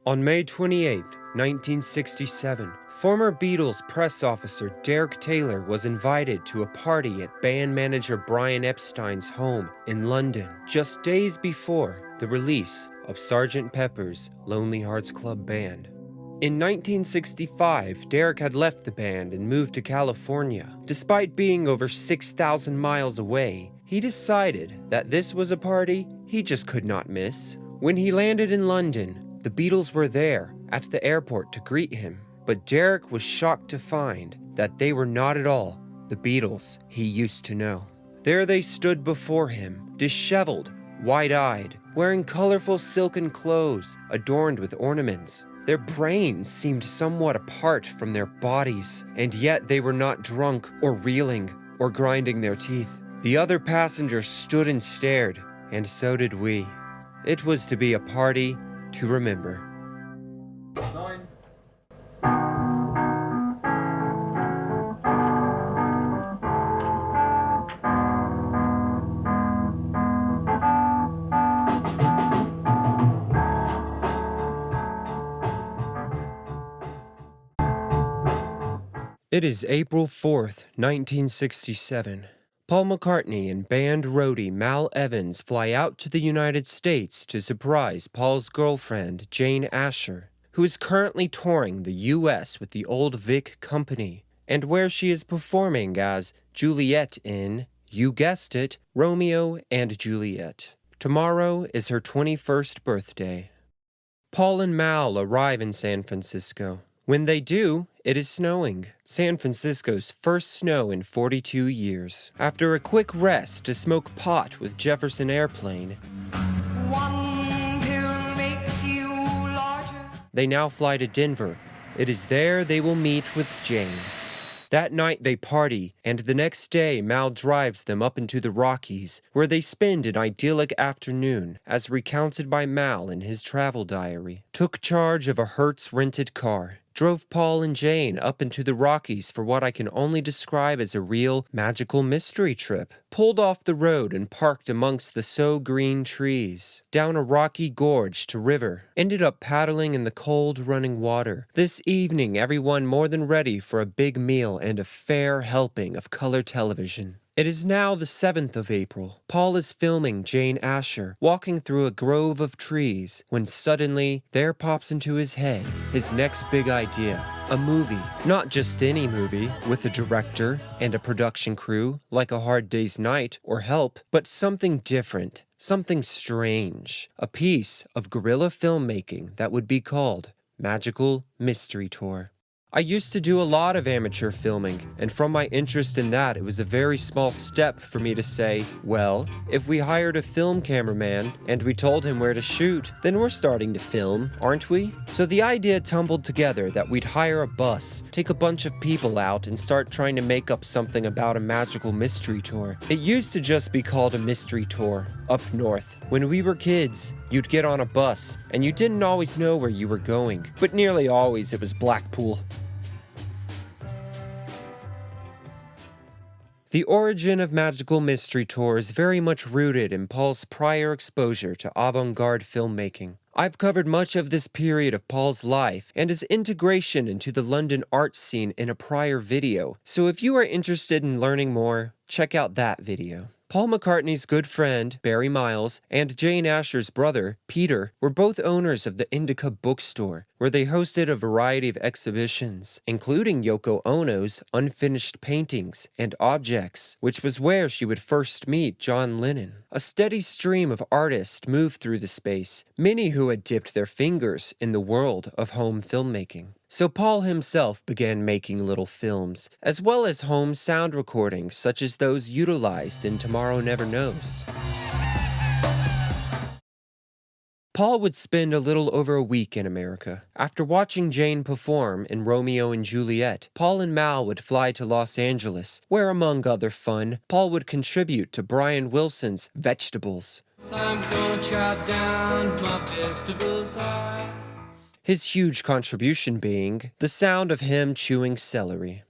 On May 28, 1967, former Beatles press officer Derek Taylor was invited to a party at band manager Brian Epstein's home in London, just days before the release of Sgt. Pepper's Lonely Hearts Club Band. In 1965, Derek had left the band and moved to California. Despite being over 6,000 miles away, he decided that this was a party he just could not miss. When he landed in London, the Beatles were there at the airport to greet him, but Derek was shocked to find that they were not at all the Beatles he used to know. There they stood before him, disheveled, wide-eyed, wearing colorful silken clothes adorned with ornaments. Their brains seemed somewhat apart from their bodies, and yet they were not drunk or reeling or grinding their teeth. The other passengers stood and stared, and so did we. It was to be a party to remember. 9. It is April 4th, 1967. Paul McCartney and band roadie Mal Evans fly out to the United States to surprise Paul's girlfriend, Jane Asher, who is currently touring the U.S. with the Old Vic Company, and where she is performing as Juliet in, you guessed it, Romeo and Juliet. Tomorrow is her 21st birthday. Paul and Mal arrive in San Francisco. When they do, it is snowing. San Francisco's first snow in 42 years. After a quick rest to smoke pot with Jefferson Airplane, One pill makes you larger. They now fly to Denver. It is there they will meet with Jane. That night they party, and the next day Mal drives them up into the Rockies, where they spend an idyllic afternoon, as recounted by Mal in his travel diary. Took charge of a Hertz rented car. Drove Paul and Jane up into the Rockies for what I can only describe as a real magical mystery trip. Pulled off the road and parked amongst the so-green trees. Down a rocky gorge to river. Ended up paddling in the cold running water. This evening everyone more than ready for a big meal and a fair helping of color television. It is now the 7th of April. Paul is filming Jane Asher, walking through a grove of trees, when suddenly, there pops into his head his next big idea. A movie. Not just any movie, with a director and a production crew, like A Hard Day's Night or Help, but something different, something strange. A piece of guerrilla filmmaking that would be called Magical Mystery Tour. I used to do a lot of amateur filming, and from my interest in that, it was a very small step for me to say, well, if we hired a film cameraman and we told him where to shoot, then we're starting to film, aren't we? So the idea tumbled together that we'd hire a bus, take a bunch of people out, and start trying to make up something about a magical mystery tour. It used to just be called a mystery tour, up north. When we were kids, you'd get on a bus, and you didn't always know where you were going, but nearly always it was Blackpool. The origin of Magical Mystery Tour is very much rooted in Paul's prior exposure to avant-garde filmmaking. I've covered much of this period of Paul's life and his integration into the London art scene in a prior video, so if you are interested in learning more, check out that video. Paul McCartney's good friend, Barry Miles, and Jane Asher's brother, Peter, were both owners of the Indica bookstore, where they hosted a variety of exhibitions, including Yoko Ono's unfinished paintings and objects, which was where she would first meet John Lennon. A steady stream of artists moved through the space, many who had dipped their fingers in the world of home filmmaking. So Paul himself began making little films, as well as home sound recordings such as those utilized in Tomorrow Never Knows. Paul would spend a little over a week in America. After watching Jane perform in Romeo and Juliet, Paul and Mal would fly to Los Angeles, where among other fun, Paul would contribute to Brian Wilson's Vegetables. So I'm gonna chop down my vegetables. His huge contribution being the sound of him chewing celery.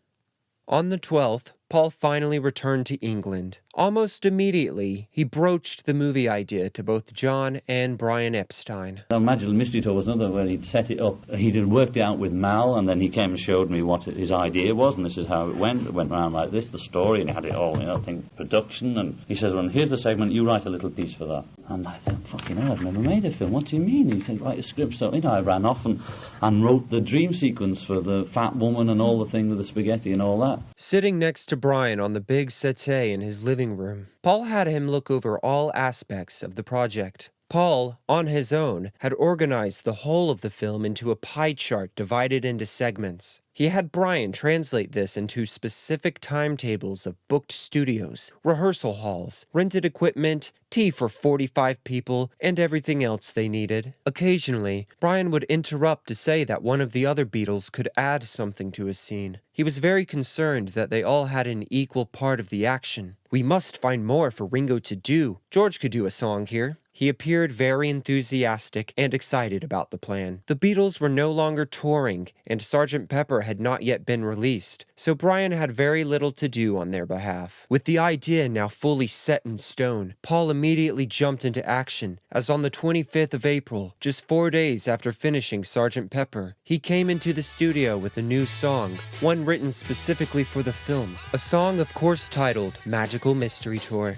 On the 12th, Paul finally returned to England. Almost immediately, he broached the movie idea to both John and Brian Epstein. The Magical Mystery Tour was another where he'd set it up. He'd worked it out with Mal, and then he came and showed me what his idea was, and this is how it went. It went around like this, the story, and he had it all, I think, production, and he says, well, here's the segment, you write a little piece for that. And I thought, fucking hell, I've never made a film, what do you mean? He said, write a script. So, I ran off and wrote the dream sequence for the fat woman and all the thing with the spaghetti and all that. Sitting next to Brian on the big settee in his living room, Paul had him look over all aspects of the project. Paul, on his own, had organized the whole of the film into a pie chart divided into segments. He had Brian translate this into specific timetables of booked studios, rehearsal halls, rented equipment, tea for 45 people, and everything else they needed. Occasionally, Brian would interrupt to say that one of the other Beatles could add something to a scene. He was very concerned that they all had an equal part of the action. We must find more for Ringo to do. George could do a song here. He appeared very enthusiastic and excited about the plan. The Beatles were no longer touring, and Sgt. Pepper had not yet been released, so Brian had very little to do on their behalf. With the idea now fully set in stone, Paul immediately jumped into action, as on the 25th of April, just 4 days after finishing Sgt. Pepper, he came into the studio with a new song, one written specifically for the film, a song of course titled Magical Mystery Tour.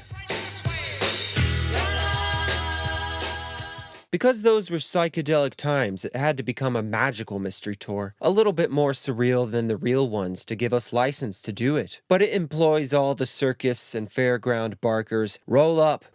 Because those were psychedelic times, it had to become a magical mystery tour, a little bit more surreal than the real ones to give us license to do it. But it employs all the circus and fairground barkers, roll up,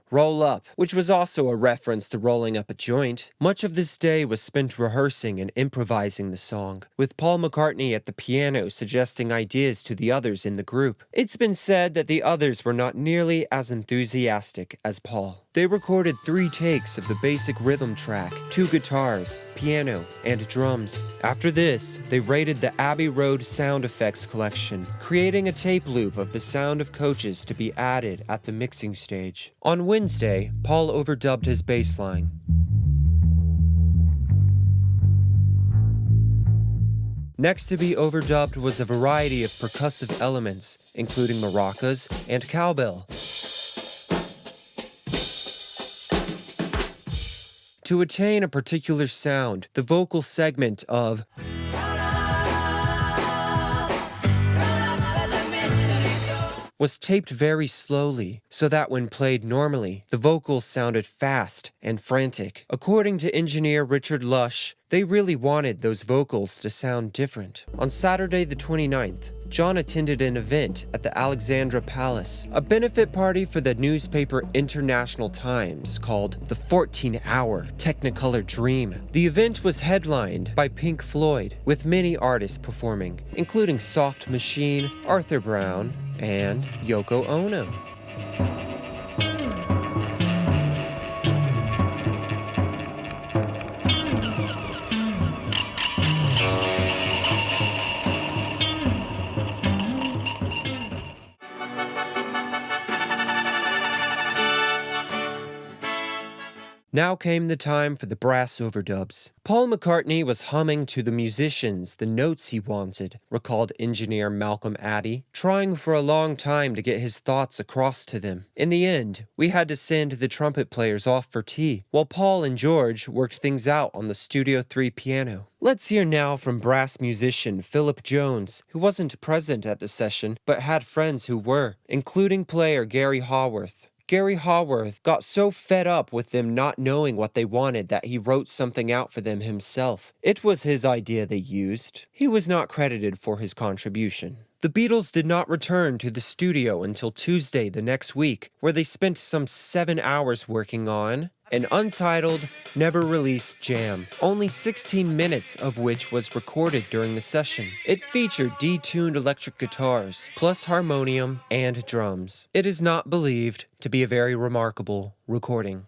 which was also a reference to rolling up a joint. Much of this day was spent rehearsing and improvising the song, with Paul McCartney at the piano suggesting ideas to the others in the group. It's been said that the others were not nearly as enthusiastic as Paul. They recorded 3 takes of the basic rhythm track, 2 guitars, piano, and drums. After this, they raided the Abbey Road sound effects collection, creating a tape loop of the sound of coaches to be added at the mixing stage. On Wednesday, Paul overdubbed his bass line. Next to be overdubbed was a variety of percussive elements, including maracas and cowbell. To attain a particular sound, the vocal segment of was taped very slowly, so that when played normally, the vocals sounded fast and frantic. According to engineer Richard Lush, they really wanted those vocals to sound different. On Saturday the 29th, John attended an event at the Alexandra Palace, a benefit party for the newspaper International Times called the 14-Hour Technicolor Dream. The event was headlined by Pink Floyd, with many artists performing, including Soft Machine, Arthur Brown, and Yoko Ono. Now came the time for the brass overdubs. Paul McCartney was humming to the musicians the notes he wanted, recalled engineer Malcolm Addy, trying for a long time to get his thoughts across to them. In the end, we had to send the trumpet players off for tea, while Paul and George worked things out on the Studio 3 piano. Let's hear now from brass musician Philip Jones, who wasn't present at the session, but had friends who were, including player Gary Haworth. Gary Haworth got so fed up with them not knowing what they wanted that he wrote something out for them himself. It was his idea they used. He was not credited for his contribution. The Beatles did not return to the studio until Tuesday the next week, where they spent some 7 hours working on an untitled, never-released jam, only 16 minutes of which was recorded during the session. It featured detuned electric guitars, plus harmonium and drums. It is not believed to be a very remarkable recording.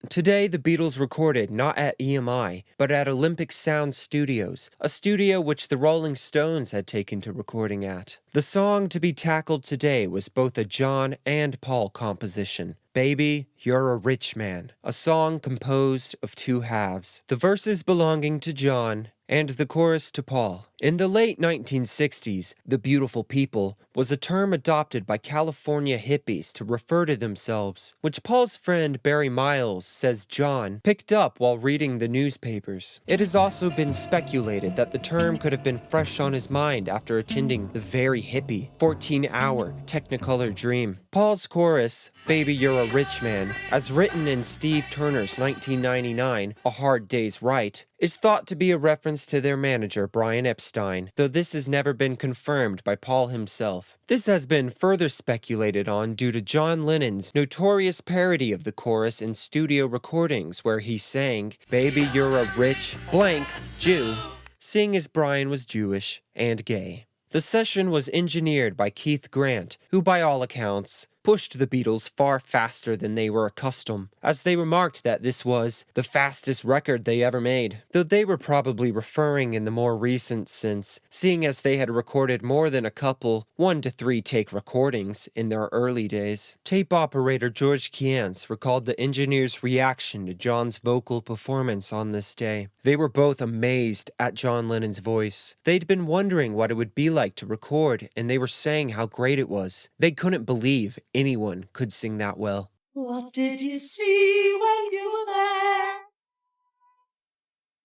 Today, the Beatles recorded not at EMI, but at Olympic Sound Studios, a studio which the Rolling Stones had taken to recording at. The song to be tackled today was both a John and Paul composition. Baby, You're a Rich Man, a song composed of two halves, the verses belonging to John and the chorus to Paul. In the late 1960s, the beautiful people was a term adopted by California hippies to refer to themselves, which Paul's friend Barry Miles says John picked up while reading the newspapers. It has also been speculated that the term could have been fresh on his mind after attending the very hippie 14-hour Technicolor Dream. Paul's chorus, Baby You're a Rich Man, as written in Steve Turner's 1999 A Hard Day's Right, is thought to be a reference to their manager Brian Epstein, though this has never been confirmed by Paul himself. This has been further speculated on due to John Lennon's notorious parody of the chorus in studio recordings where he sang, Baby You're a Rich blank Jew, seeing as Brian was Jewish and gay. The session was engineered by Keith Grant, who by all accounts pushed the Beatles far faster than they were accustomed, as they remarked that this was the fastest record they ever made, though they were probably referring in the more recent sense, seeing as they had recorded more than a couple 1 to 3 take recordings in their early days. Tape operator George Kientz recalled the engineers' reaction to John's vocal performance on this day. They were both amazed at John Lennon's voice. They'd been wondering what it would be like to record, and they were saying how great it was. They couldn't believe anyone could sing that well. What did you see when you were there?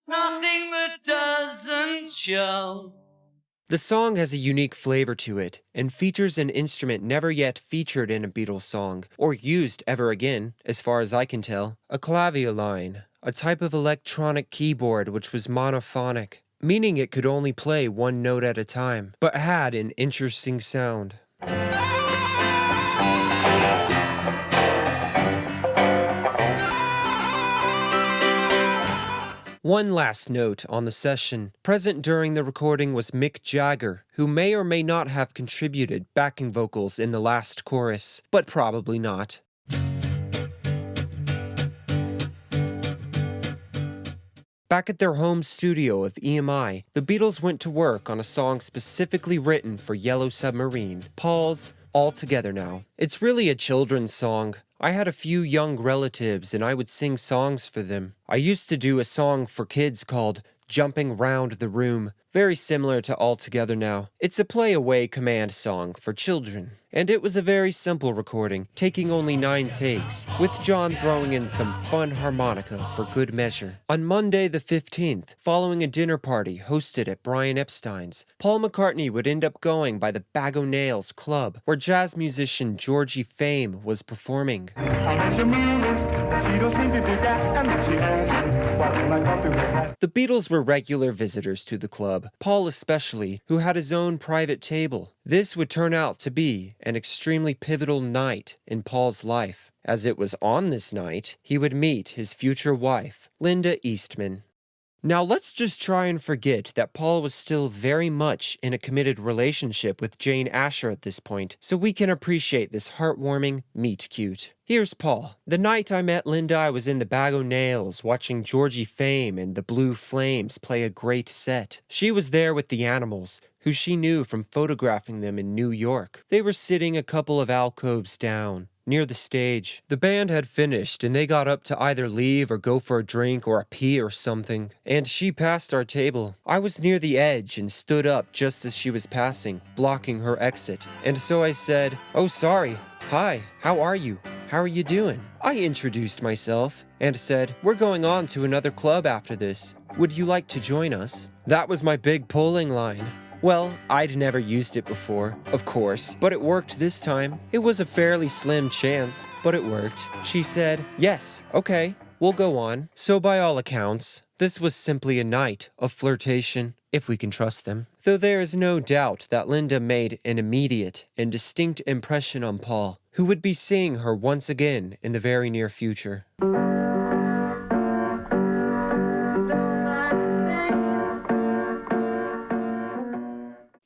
Nothing that doesn't show. The song has a unique flavor to it, and features an instrument never yet featured in a Beatles song, or used ever again, as far as I can tell, a clavioline, a type of electronic keyboard which was monophonic, meaning it could only play one note at a time, but had an interesting sound. One last note on the session. Present during the recording was Mick Jagger, who may or may not have contributed backing vocals in the last chorus, but probably not. Back at their home studio of EMI, the Beatles went to work on a song specifically written for Yellow Submarine, Paul's All Together Now. It's really a children's song. I had a few young relatives and I would sing songs for them. I used to do a song for kids called Jumping Round the Room, very similar to All Together Now. It's a play-away command song for children. And it was a very simple recording, taking only 9 takes, with John throwing in some fun harmonica for good measure. On Monday the 15th, following a dinner party hosted at Brian Epstein's, Paul McCartney would end up going by the Bag O' Nails club, where jazz musician Georgie Fame was performing. The Beatles were regular visitors to the club, Paul especially, who had his own private table. This would turn out to be an extremely pivotal night in Paul's life, as it was on this night he would meet his future wife, Linda Eastman. Now let's just try and forget that Paul was still very much in a committed relationship with Jane Asher at this point, so we can appreciate this heartwarming meet-cute. Here's Paul. The night I met Linda, I was in the Bag O' Nails watching Georgie Fame and the Blue Flames play a great set. She was there with the Animals, who she knew from photographing them in New York. They were sitting a couple of alcoves down, near the stage. The band had finished and they got up to either leave or go for a drink or a pee or something, and she passed our table. I was near the edge and stood up just as she was passing, blocking her exit, and so I said, "Oh, sorry. Hi, how are you? How are you doing?" I introduced myself and said, "We're going on to another club after this. Would you like to join us?" That was my big pulling line. Well, I'd never used it before, of course, but it worked this time. It was a fairly slim chance, but it worked. She said, "Yes, okay, we'll go on." So by all accounts, this was simply a night of flirtation, if we can trust them. Though there is no doubt that Linda made an immediate and distinct impression on Paul, who would be seeing her once again in the very near future.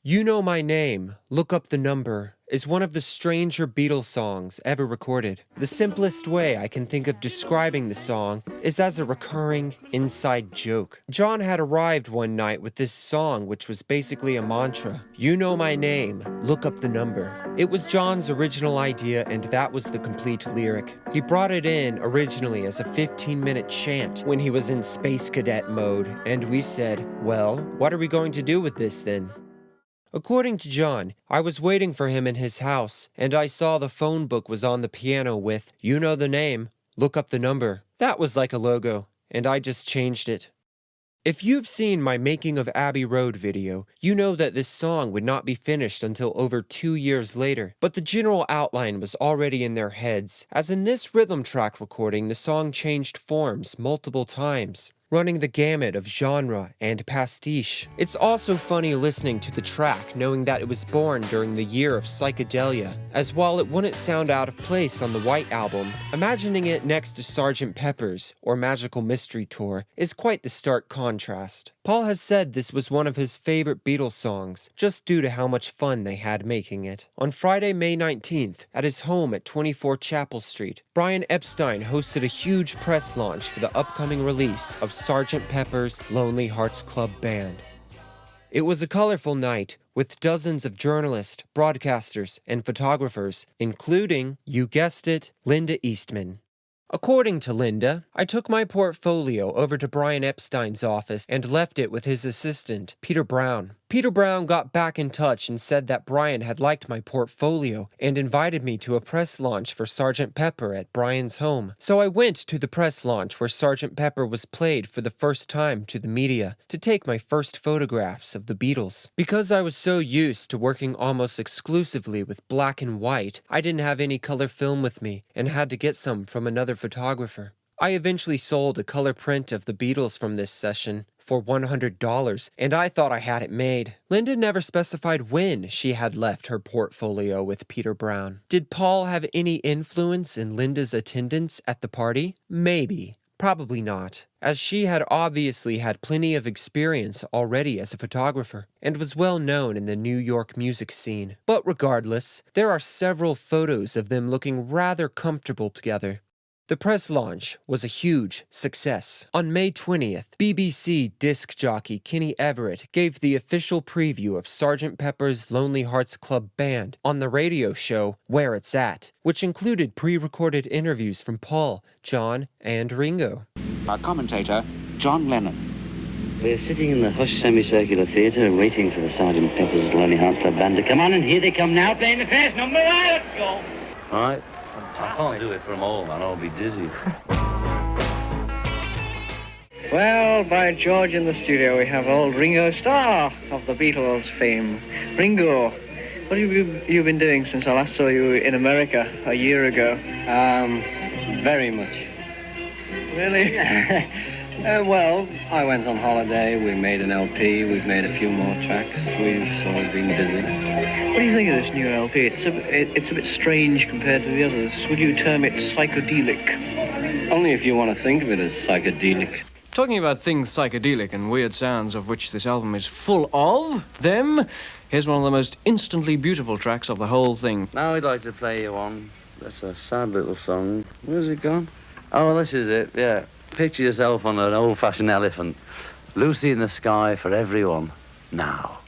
You Know My Name, Look Up the Number is one of the stranger Beatles songs ever recorded. The simplest way I can think of describing the song is as a recurring inside joke. John had arrived one night with this song, which was basically a mantra. You know my name, look up the number. It was John's original idea, and that was the complete lyric. He brought it in originally as a 15-minute chant when he was in Space Cadet mode, and we said, well, what are we going to do with this then? According to John, I was waiting for him in his house, and I saw the phone book was on the piano with, you know the name, look up the number. That was like a logo, and I just changed it. If you've seen my Making of Abbey Road video, you know that this song would not be finished until over 2 years later, but the general outline was already in their heads, as in this rhythm track recording the song changed forms multiple times, running the gamut of genre and pastiche. It's also funny listening to the track knowing that it was born during the year of psychedelia, as while it wouldn't sound out of place on the White Album, imagining it next to Sgt. Pepper's or Magical Mystery Tour is quite the stark contrast. Paul has said this was one of his favorite Beatles songs, just due to how much fun they had making it. On Friday, May 19th, at his home at 24 Chapel Street, Brian Epstein hosted a huge press launch for the upcoming release of Sgt. Pepper's Lonely Hearts Club Band. It was a colorful night, with dozens of journalists, broadcasters, and photographers, including, you guessed it, Linda Eastman. According to Linda, I took my portfolio over to Brian Epstein's office and left it with his assistant, Peter Brown. Peter Brown got back in touch and said that Brian had liked my portfolio and invited me to a press launch for Sgt. Pepper at Brian's home. So I went to the press launch where Sgt. Pepper was played for the first time to the media to take my first photographs of the Beatles. Because I was so used to working almost exclusively with black and white, I didn't have any color film with me and had to get some from another photographer. I eventually sold a color print of the Beatles from this session for $100, and I thought I had it made. Linda never specified when she had left her portfolio with Peter Brown. Did Paul have any influence in Linda's attendance at the party? Maybe. Probably not, as she had obviously had plenty of experience already as a photographer, and was well known in the New York music scene. But regardless, there are several photos of them looking rather comfortable together. The press launch was a huge success. On May 20th, BBC disc jockey Kenny Everett gave the official preview of Sgt. Pepper's Lonely Hearts Club Band on the radio show Where It's At, which included pre-recorded interviews from Paul, John, and Ringo. Our commentator, John Lennon. We're sitting in the hushed semicircular theatre waiting for the Sgt. Pepper's Lonely Hearts Club Band to come on, and here they come now, playing the first number. Let's go! All right. I can't do it for them all, man. I'll be dizzy. Well, by George, in the studio we have old Ringo Starr of the Beatles fame. Ringo, what have you been doing since I last saw you in America a year ago? Very much. Really? Well, I went on holiday, we made an LP, we've made a few more tracks, we've sort of been busy. What do you think of this new LP? It's a bit strange compared to the others. Would you term it psychedelic? Only if you want to think of it as psychedelic. Talking about things psychedelic and weird sounds, of which this album is full of them, here's one of the most instantly beautiful tracks of the whole thing. Now we'd like to play you one. That's a sad little song. Where's it gone? Oh, this is it, yeah. Picture yourself on an old-fashioned elephant. Lucy in the sky for everyone. Now.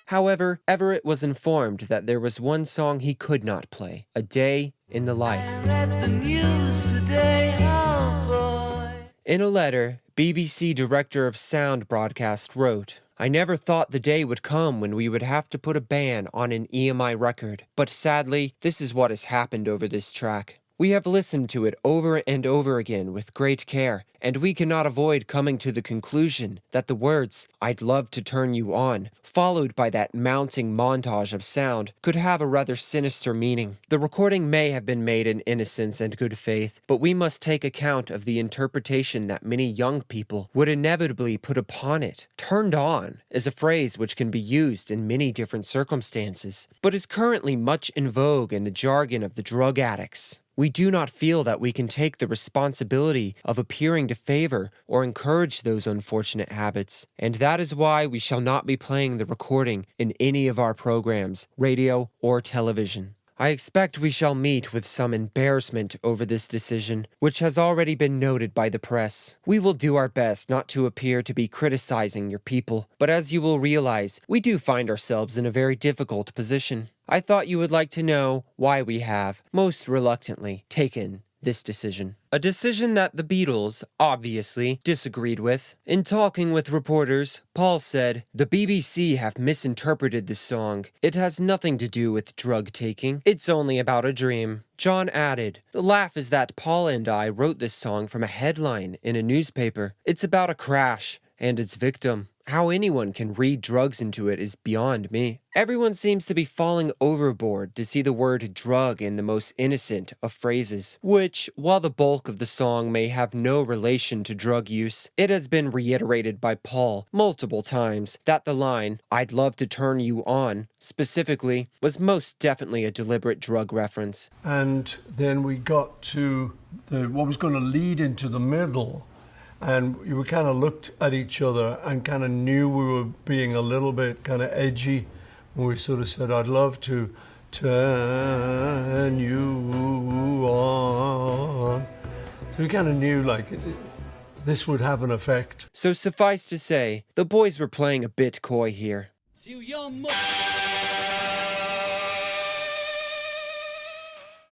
However, Everett was informed that there was one song he could not play, A Day in the Life. In a letter, BBC Director of Sound Broadcast wrote, I never thought the day would come when we would have to put a ban on an EMI record, but sadly, this is what has happened over this track. We have listened to it over and over again with great care, and we cannot avoid coming to the conclusion that the words, I'd love to turn you on, followed by that mounting montage of sound, could have a rather sinister meaning. The recording may have been made in innocence and good faith, but we must take account of the interpretation that many young people would inevitably put upon it. Turned on is a phrase which can be used in many different circumstances, but is currently much in vogue in the jargon of the drug addicts. We do not feel that we can take the responsibility of appearing to favor or encourage those unfortunate habits, and that is why we shall not be playing the recording in any of our programs, radio or television. I expect we shall meet with some embarrassment over this decision, which has already been noted by the press. We will do our best not to appear to be criticizing your people, but as you will realize, we do find ourselves in a very difficult position. I thought you would like to know why we have, most reluctantly, taken this decision. A decision that the Beatles, obviously, disagreed with. In talking with reporters, Paul said, "The BBC have misinterpreted this song. It has nothing to do with drug taking. It's only about a dream." John added, "The laugh is that Paul and I wrote this song from a headline in a newspaper. It's about a crash and its victim. How anyone can read drugs into it is beyond me." Everyone seems to be falling overboard to see the word drug in the most innocent of phrases, which, while the bulk of the song may have no relation to drug use, it has been reiterated by Paul multiple times that the line, "I'd love to turn you on," specifically, was most definitely a deliberate drug reference. And then we got to what was going to lead into the middle, and we kind of looked at each other and kind of knew we were being a little bit kind of edgy when we sort of said, "I'd love to turn you on." So we kind of knew, like, this would have an effect. So suffice to say, the boys were playing a bit coy here.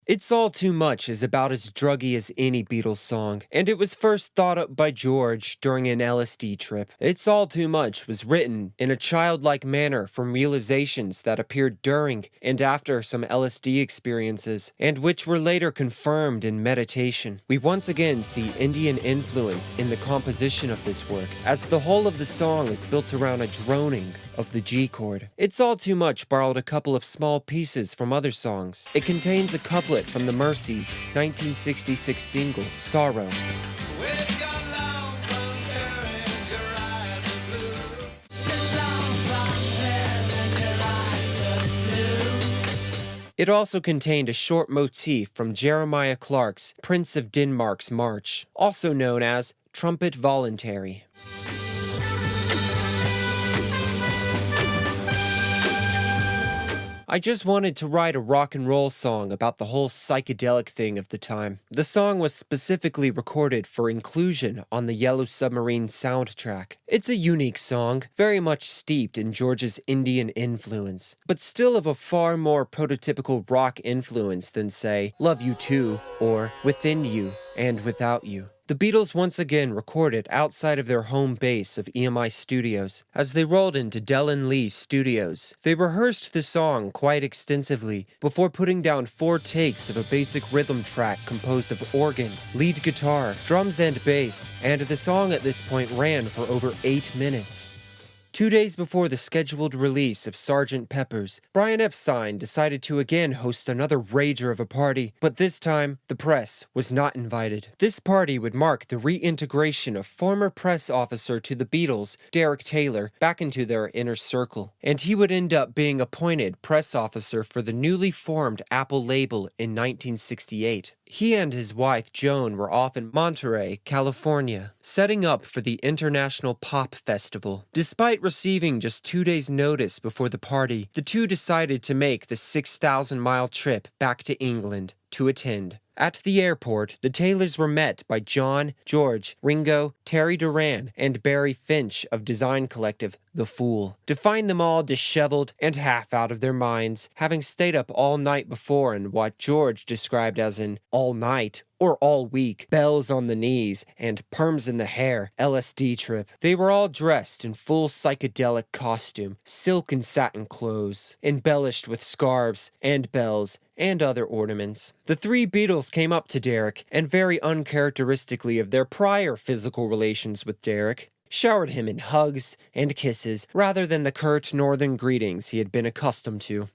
It's All Too Much is about as druggy as any Beatles song, and it was first thought up by George during an LSD trip. It's All Too Much was written in a childlike manner from realizations that appeared during and after some LSD experiences, and which were later confirmed in meditation. We once again see Indian influence in the composition of this work, as the whole of the song is built around a droning of the G chord. It's All Too Much borrowed a couple of small pieces from other songs. It contains a couplet from the Mercies' 1966 single, Sorrow. It also contained a short motif from Jeremiah Clarke's Prince of Denmark's March, also known as Trumpet Voluntary. I just wanted to write a rock and roll song about the whole psychedelic thing of the time. The song was specifically recorded for inclusion on the Yellow Submarine soundtrack. It's a unique song, very much steeped in George's Indian influence, but still of a far more prototypical rock influence than, say, Love You Too or Within You and Without You. The Beatles once again recorded outside of their home base of EMI Studios. As they rolled into Del and Lee's studios, they rehearsed the song quite extensively before putting down 4 takes of a basic rhythm track composed of organ, lead guitar, drums and bass, and the song at this point ran for over 8 minutes. 2 days before the scheduled release of Sgt. Pepper's, Brian Epstein decided to again host another rager of a party, but this time, the press was not invited. This party would mark the reintegration of former press officer to the Beatles, Derek Taylor, back into their inner circle, and he would end up being appointed press officer for the newly formed Apple label in 1968. He and his wife, Joan, were off in Monterey, California, setting up for the International Pop Festival. Despite receiving just 2 days' notice before the party, the two decided to make the 6,000-mile trip back to England to attend. At the airport, the Taylors were met by John, George, Ringo, Terry Duran, and Barry Finch of design collective The Fool. To find them all disheveled and half out of their minds, having stayed up all night before in what George described as an all-night or all-week, bells on the knees, and perms in the hair LSD trip. They were all dressed in full psychedelic costume, silk and satin clothes, embellished with scarves and bells and other ornaments. The 3 Beatles came up to Derek, and very uncharacteristically of their prior physical relations with Derek, showered him in hugs and kisses rather than the curt northern greetings he had been accustomed to.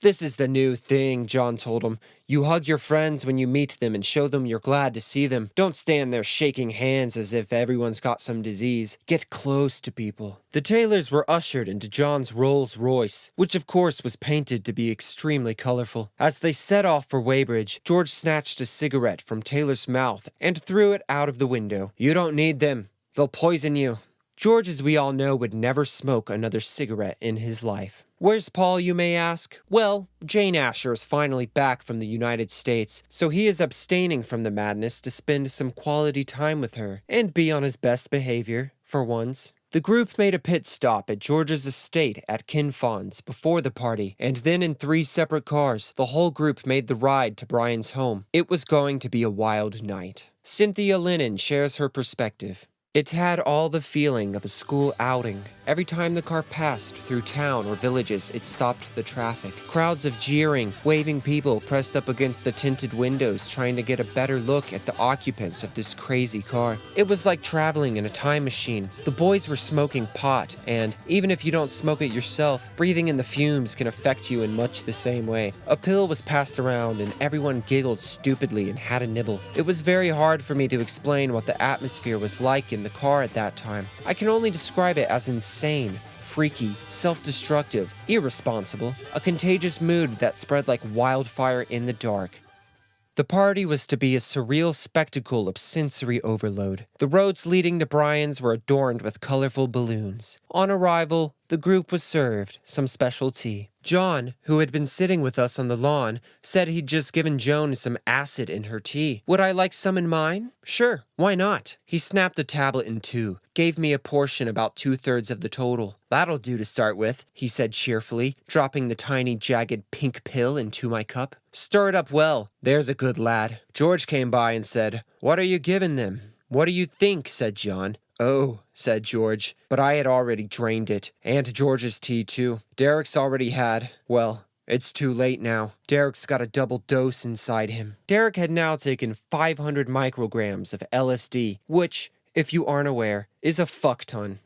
"This is the new thing," John told him. "You hug your friends when you meet them and show them you're glad to see them. Don't stand there shaking hands as if everyone's got some disease. Get close to people." The Taylors were ushered into John's Rolls Royce, which of course was painted to be extremely colorful. As they set off for Weybridge, George snatched a cigarette from Taylor's mouth and threw it out of the window. "You don't need them. They'll poison you." George, as we all know, would never smoke another cigarette in his life. Where's Paul, you may ask? Well, Jane Asher is finally back from the United States, so he is abstaining from the madness to spend some quality time with her and be on his best behavior, for once. The group made a pit stop at George's estate at Kinfons before the party, and then in 3 separate cars, the whole group made the ride to Brian's home. It was going to be a wild night. Cynthia Lennon shares her perspective. It had all the feeling of a school outing. Every time the car passed through town or villages, it stopped the traffic. Crowds of jeering, waving people pressed up against the tinted windows trying to get a better look at the occupants of this crazy car. It was like traveling in a time machine. The boys were smoking pot, and even if you don't smoke it yourself, breathing in the fumes can affect you in much the same way. A pill was passed around and everyone giggled stupidly and had a nibble. It was very hard for me to explain what the atmosphere was like in the car at that time. I can only describe it as insane, freaky, self-destructive, irresponsible, a contagious mood that spread like wildfire in the dark. The party was to be a surreal spectacle of sensory overload. The roads leading to Brian's were adorned with colorful balloons. On arrival, the group was served some special tea. John, who had been sitting with us on the lawn, said he'd just given Joan some acid in her tea. Would I like some in mine? Sure, why not? He snapped the tablet in 2, gave me a portion about 2/3 of the total. "That'll do to start with," he said cheerfully, dropping the tiny jagged pink pill into my cup. "Stir it up well, there's a good lad." George came by and said, "What are you giving them?" "What do you think?" said John. "Oh," said George, but I had already drained it, and George's tea too. Derek's already had, well, it's too late now. Derek's got a double dose inside him. Derek had now taken 500 micrograms of LSD, which, if you aren't aware, is a fuck ton.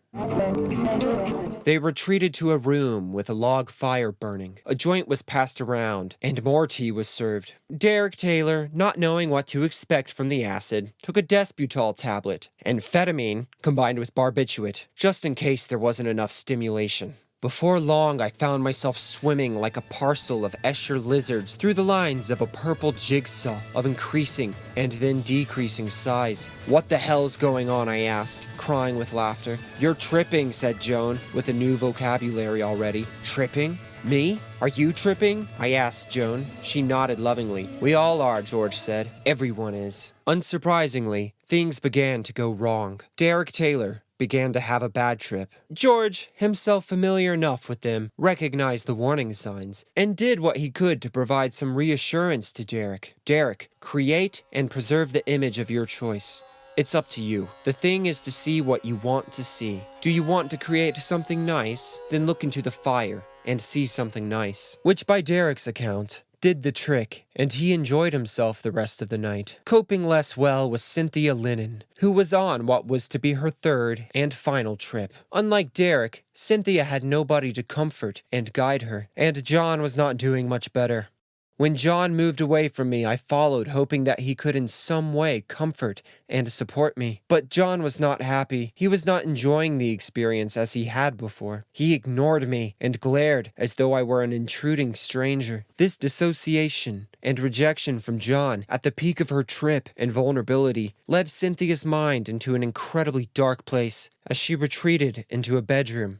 They retreated to a room with a log fire burning. A joint was passed around, and more tea was served. Derek Taylor, not knowing what to expect from the acid, took a Desbutal tablet, amphetamine combined with barbiturate, just in case there wasn't enough stimulation. Before long, I found myself swimming like a parcel of Escher lizards through the lines of a purple jigsaw of increasing and then decreasing size. "What the hell's going on?" I asked, crying with laughter. "You're tripping," said Joan, with a new vocabulary already. "Tripping? Me? Are you tripping?" I asked Joan. She nodded lovingly. "We all are," George said. "Everyone is." Unsurprisingly, things began to go wrong. Derek Taylor began to have a bad trip. George, himself familiar enough with them, recognized the warning signs and did what he could to provide some reassurance to Derek. "Derek, create and preserve the image of your choice. It's up to you. The thing is to see what you want to see. Do you want to create something nice? Then look into the fire and see something nice." Which, by Derek's account, did the trick, and he enjoyed himself the rest of the night. Coping less well was Cynthia Lennon, who was on what was to be her 3rd and final trip. Unlike Derek, Cynthia had nobody to comfort and guide her, and John was not doing much better. When John moved away from me, I followed, hoping that he could in some way comfort and support me. But John was not happy. He was not enjoying the experience as he had before. He ignored me and glared as though I were an intruding stranger. This dissociation and rejection from John, at the peak of her trip and vulnerability, led Cynthia's mind into an incredibly dark place as she retreated into a bedroom.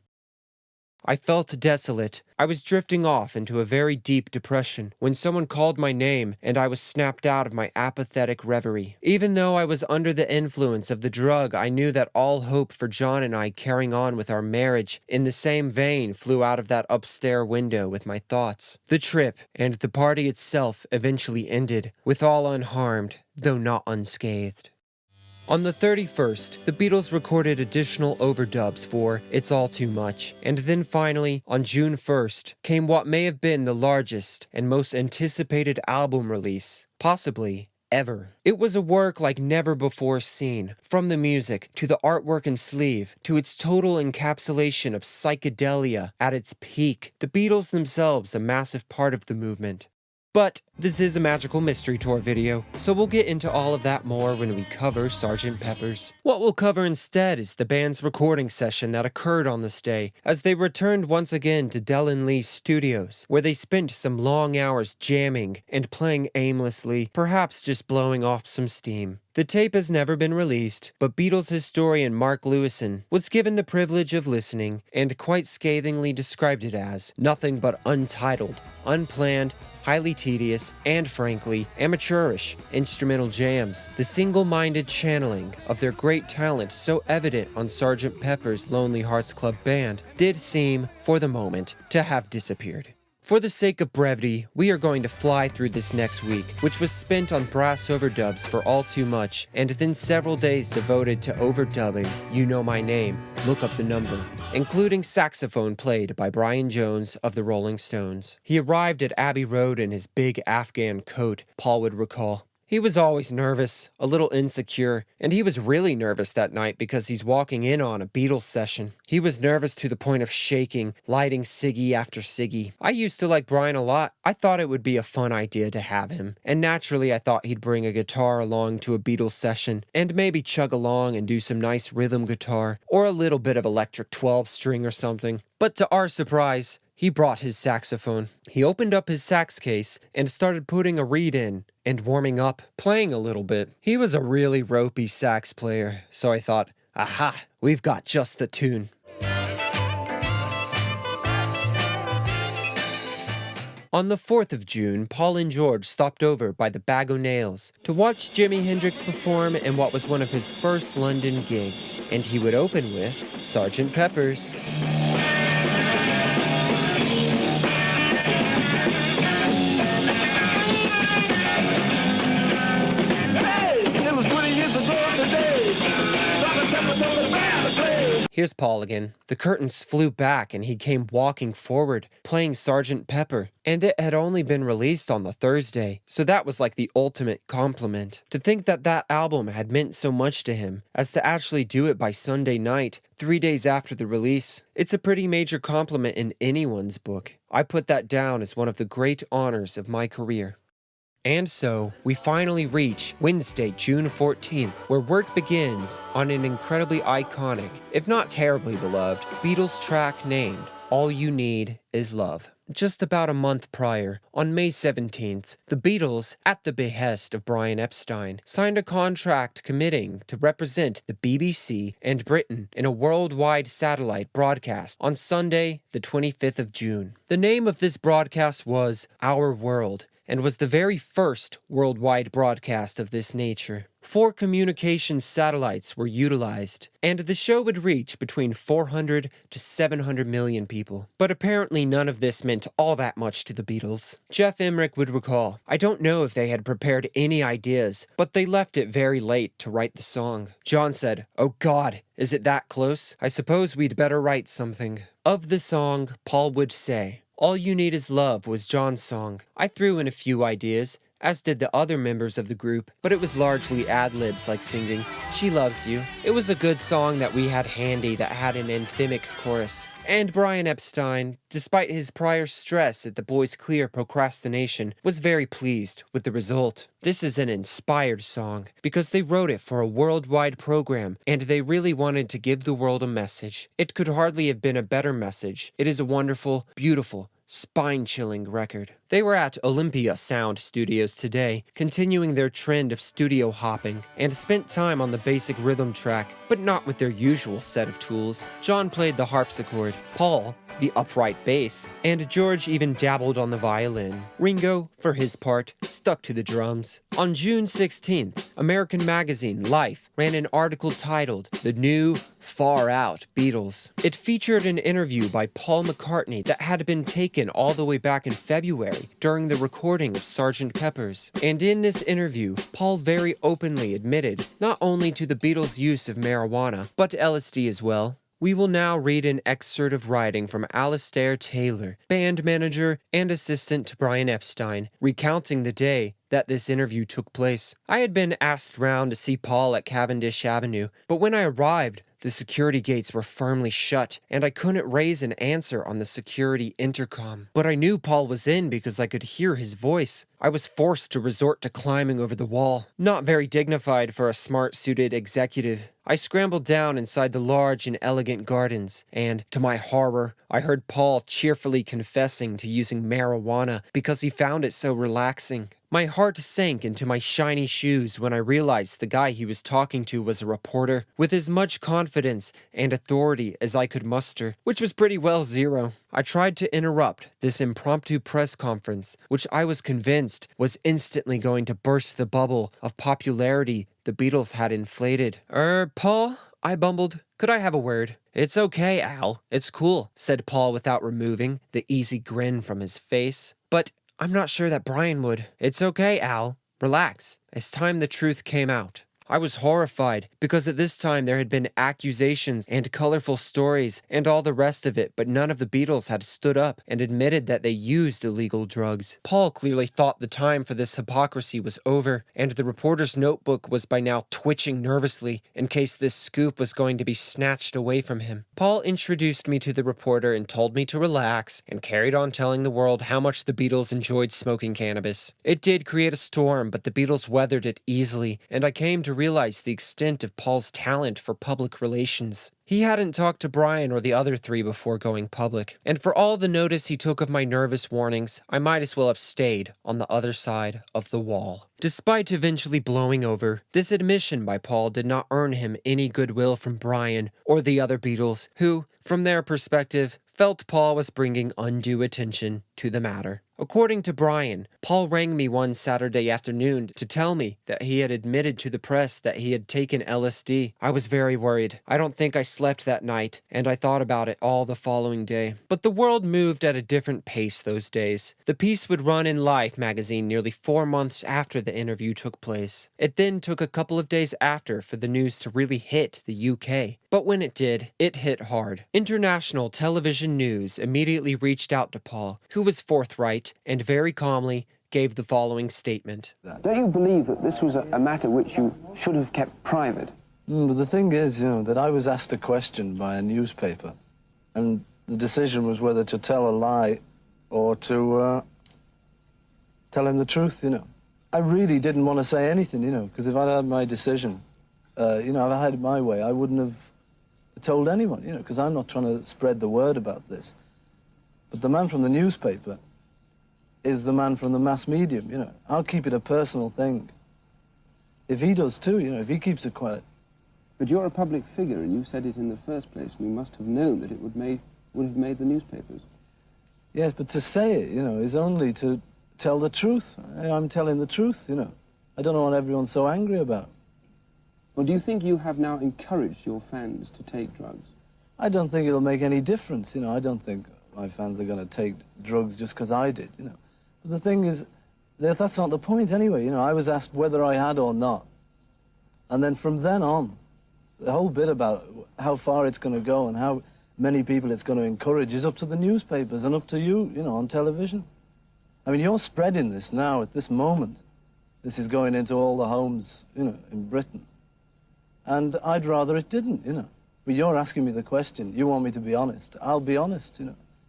I felt desolate. I was drifting off into a very deep depression when someone called my name and I was snapped out of my apathetic reverie. Even though I was under the influence of the drug, I knew that all hope for John and I carrying on with our marriage in the same vein flew out of that upstairs window with my thoughts. The trip and the party itself eventually ended, with all unharmed, though not unscathed. On the 31st, the Beatles recorded additional overdubs for It's All Too Much, and then finally, on June 1st, came what may have been the largest and most anticipated album release, possibly ever. It was a work like never before seen, from the music, to the artwork and sleeve, to its total encapsulation of psychedelia at its peak. The Beatles themselves a massive part of the movement. But this is a Magical Mystery Tour video, so we'll get into all of that more when we cover Sgt. Pepper's. What we'll cover instead is the band's recording session that occurred on this day, as they returned once again to Del and Lee's studios, where they spent some long hours jamming and playing aimlessly, perhaps just blowing off some steam. The tape has never been released, but Beatles historian Mark Lewison was given the privilege of listening and quite scathingly described it as nothing but untitled, unplanned, highly tedious, and frankly, amateurish instrumental jams. The single-minded channeling of their great talent so evident on Sgt. Pepper's Lonely Hearts Club Band did seem, for the moment, to have disappeared. For the sake of brevity, we are going to fly through this next week, which was spent on brass overdubs for All Too Much, and then several days devoted to overdubbing You Know My Name, Look Up the Number, including saxophone played by Brian Jones of the Rolling Stones. He arrived at Abbey Road in his big Afghan coat, Paul would recall. He was always nervous, a little insecure, and he was really nervous that night because he's walking in on a Beatles session. He was nervous to the point of shaking, lighting ciggy after ciggy. I used to like Brian a lot. I thought it would be a fun idea to have him, and naturally I thought he'd bring a guitar along to a Beatles session, and maybe chug along and do some nice rhythm guitar, or a little bit of electric 12-string or something. But to our surprise, he brought his saxophone. He opened up his sax case and started putting a reed in and warming up, playing a little bit. He was a really ropey sax player, so I thought, aha, we've got just the tune. On the 4th of June, Paul and George stopped over by the Bag o' Nails to watch Jimi Hendrix perform in what was one of his first London gigs, and he would open with Sgt. Pepper's. Here's Paul again. The curtains flew back and he came walking forward, playing Sgt. Pepper. And it had only been released on the Thursday, so that was like the ultimate compliment. To think that that album had meant so much to him, as to actually do it by Sunday night, 3 days after the release. It's a pretty major compliment in anyone's book. I put that down as one of the great honors of my career. And so, we finally reach Wednesday, June 14th, where work begins on an incredibly iconic, if not terribly beloved, Beatles track named All You Need Is Love. Just about a month prior, on May 17th, the Beatles, at the behest of Brian Epstein, signed a contract committing to represent the BBC and Britain in a worldwide satellite broadcast on Sunday, the 25th of June. The name of this broadcast was Our World, and was the very first worldwide broadcast of this nature. 4 communications satellites were utilized, and the show would reach between 400 to 700 million people. But apparently none of this meant all that much to the Beatles. Jeff Emerick would recall, I don't know if they had prepared any ideas, but they left it very late to write the song. John said, "Oh God, is it that close? I suppose we'd better write something." Of the song, Paul would say, All You Need Is Love was John's song. I threw in a few ideas, as did the other members of the group, but it was largely ad-libs like singing She Loves You. It was a good song that we had handy that had an anthemic chorus. And Brian Epstein, despite his prior stress at the boys' clear procrastination, was very pleased with the result. This is an inspired song, because they wrote it for a worldwide program, and they really wanted to give the world a message. It could hardly have been a better message. It is a wonderful, beautiful, spine-chilling record. They were at Olympia Sound Studios today, continuing their trend of studio hopping, and spent time on the basic rhythm track, but not with their usual set of tools. John played the harpsichord, Paul the upright bass, and George even dabbled on the violin. Ringo, for his part, stuck to the drums. On June 16th, American magazine Life ran an article titled The New Far Out Beatles. It featured an interview by Paul McCartney that had been taken all the way back in February during the recording of Sgt. Pepper's. And in this interview, Paul very openly admitted not only to the Beatles' use of marijuana, but LSD as well. We will now read an excerpt of writing from Alastair Taylor, band manager and assistant to Brian Epstein, recounting the day that this interview took place. I had been asked round to see Paul at Cavendish Avenue, but when I arrived, the security gates were firmly shut, and I couldn't raise an answer on the security intercom. But I knew Paul was in because I could hear his voice. I was forced to resort to climbing over the wall. Not very dignified for a smart-suited executive. I scrambled down inside the large and elegant gardens, and, to my horror, I heard Paul cheerfully confessing to using marijuana because he found it so relaxing. My heart sank into my shiny shoes when I realized the guy he was talking to was a reporter, with as much confidence and authority as I could muster, which was pretty well zero. I tried to interrupt this impromptu press conference, which I was convinced was instantly going to burst the bubble of popularity the Beatles had inflated. Paul? I bumbled. Could I have a word? It's okay, Al. It's cool, said Paul without removing the easy grin from his face. But I'm not sure that Brian would. It's okay, Al. Relax. It's time the truth came out. I was horrified, because at this time there had been accusations and colorful stories and all the rest of it, but none of the Beatles had stood up and admitted that they used illegal drugs. Paul clearly thought the time for this hypocrisy was over, and the reporter's notebook was by now twitching nervously in case this scoop was going to be snatched away from him. Paul introduced me to the reporter and told me to relax, and carried on telling the world how much the Beatles enjoyed smoking cannabis. It did create a storm, but the Beatles weathered it easily, and I came to realize the extent of Paul's talent for public relations. He hadn't talked to Brian or the other three before going public, and for all the notice he took of my nervous warnings, I might as well have stayed on the other side of the wall. Despite eventually blowing over, this admission by Paul did not earn him any goodwill from Brian or the other Beatles, who, from their perspective, felt Paul was bringing undue attention to the matter. According to Brian, Paul rang me one Saturday afternoon to tell me that he had admitted to the press that he had taken LSD. I was very worried. I don't think I slept that night, and I thought about it all the following day. But the world moved at a different pace those days. The piece would run in Life magazine nearly 4 months after the interview took place. It then took a couple of days after for the news to really hit the UK. But when it did, it hit hard. International television news immediately reached out to Paul, who was forthright and very calmly gave the following statement. Don't you believe that this was a matter which you should have kept private? But the thing is, that I was asked a question by a newspaper, and the decision was whether to tell a lie or to tell him the truth, I really didn't want to say anything, because if I'd had my decision, if I had it my way, I wouldn't have told anyone, because I'm not trying to spread the word about this. But the man from the newspaper is the man from the mass medium, I'll keep it a personal thing. If he does too, if he keeps it quiet. But you're a public figure, and you said it in the first place, and you must have known that it would have made the newspapers. Yes, but to say it, is only to tell the truth. I'm telling the truth, I don't know what everyone's so angry about. Well, do you think you have now encouraged your fans to take drugs? I don't think it'll make any difference, I don't think my fans are going to take drugs just because I did, But the thing is, that's not the point anyway, I was asked whether I had or not. And then from then on, the whole bit about how far it's going to go and how many people it's going to encourage is up to the newspapers and up to you, on television. I mean, you're spreading this now at this moment. This is going into all the homes, in Britain. And I'd rather it didn't, But you're asking me the question. You want me to be honest. I'll be honest,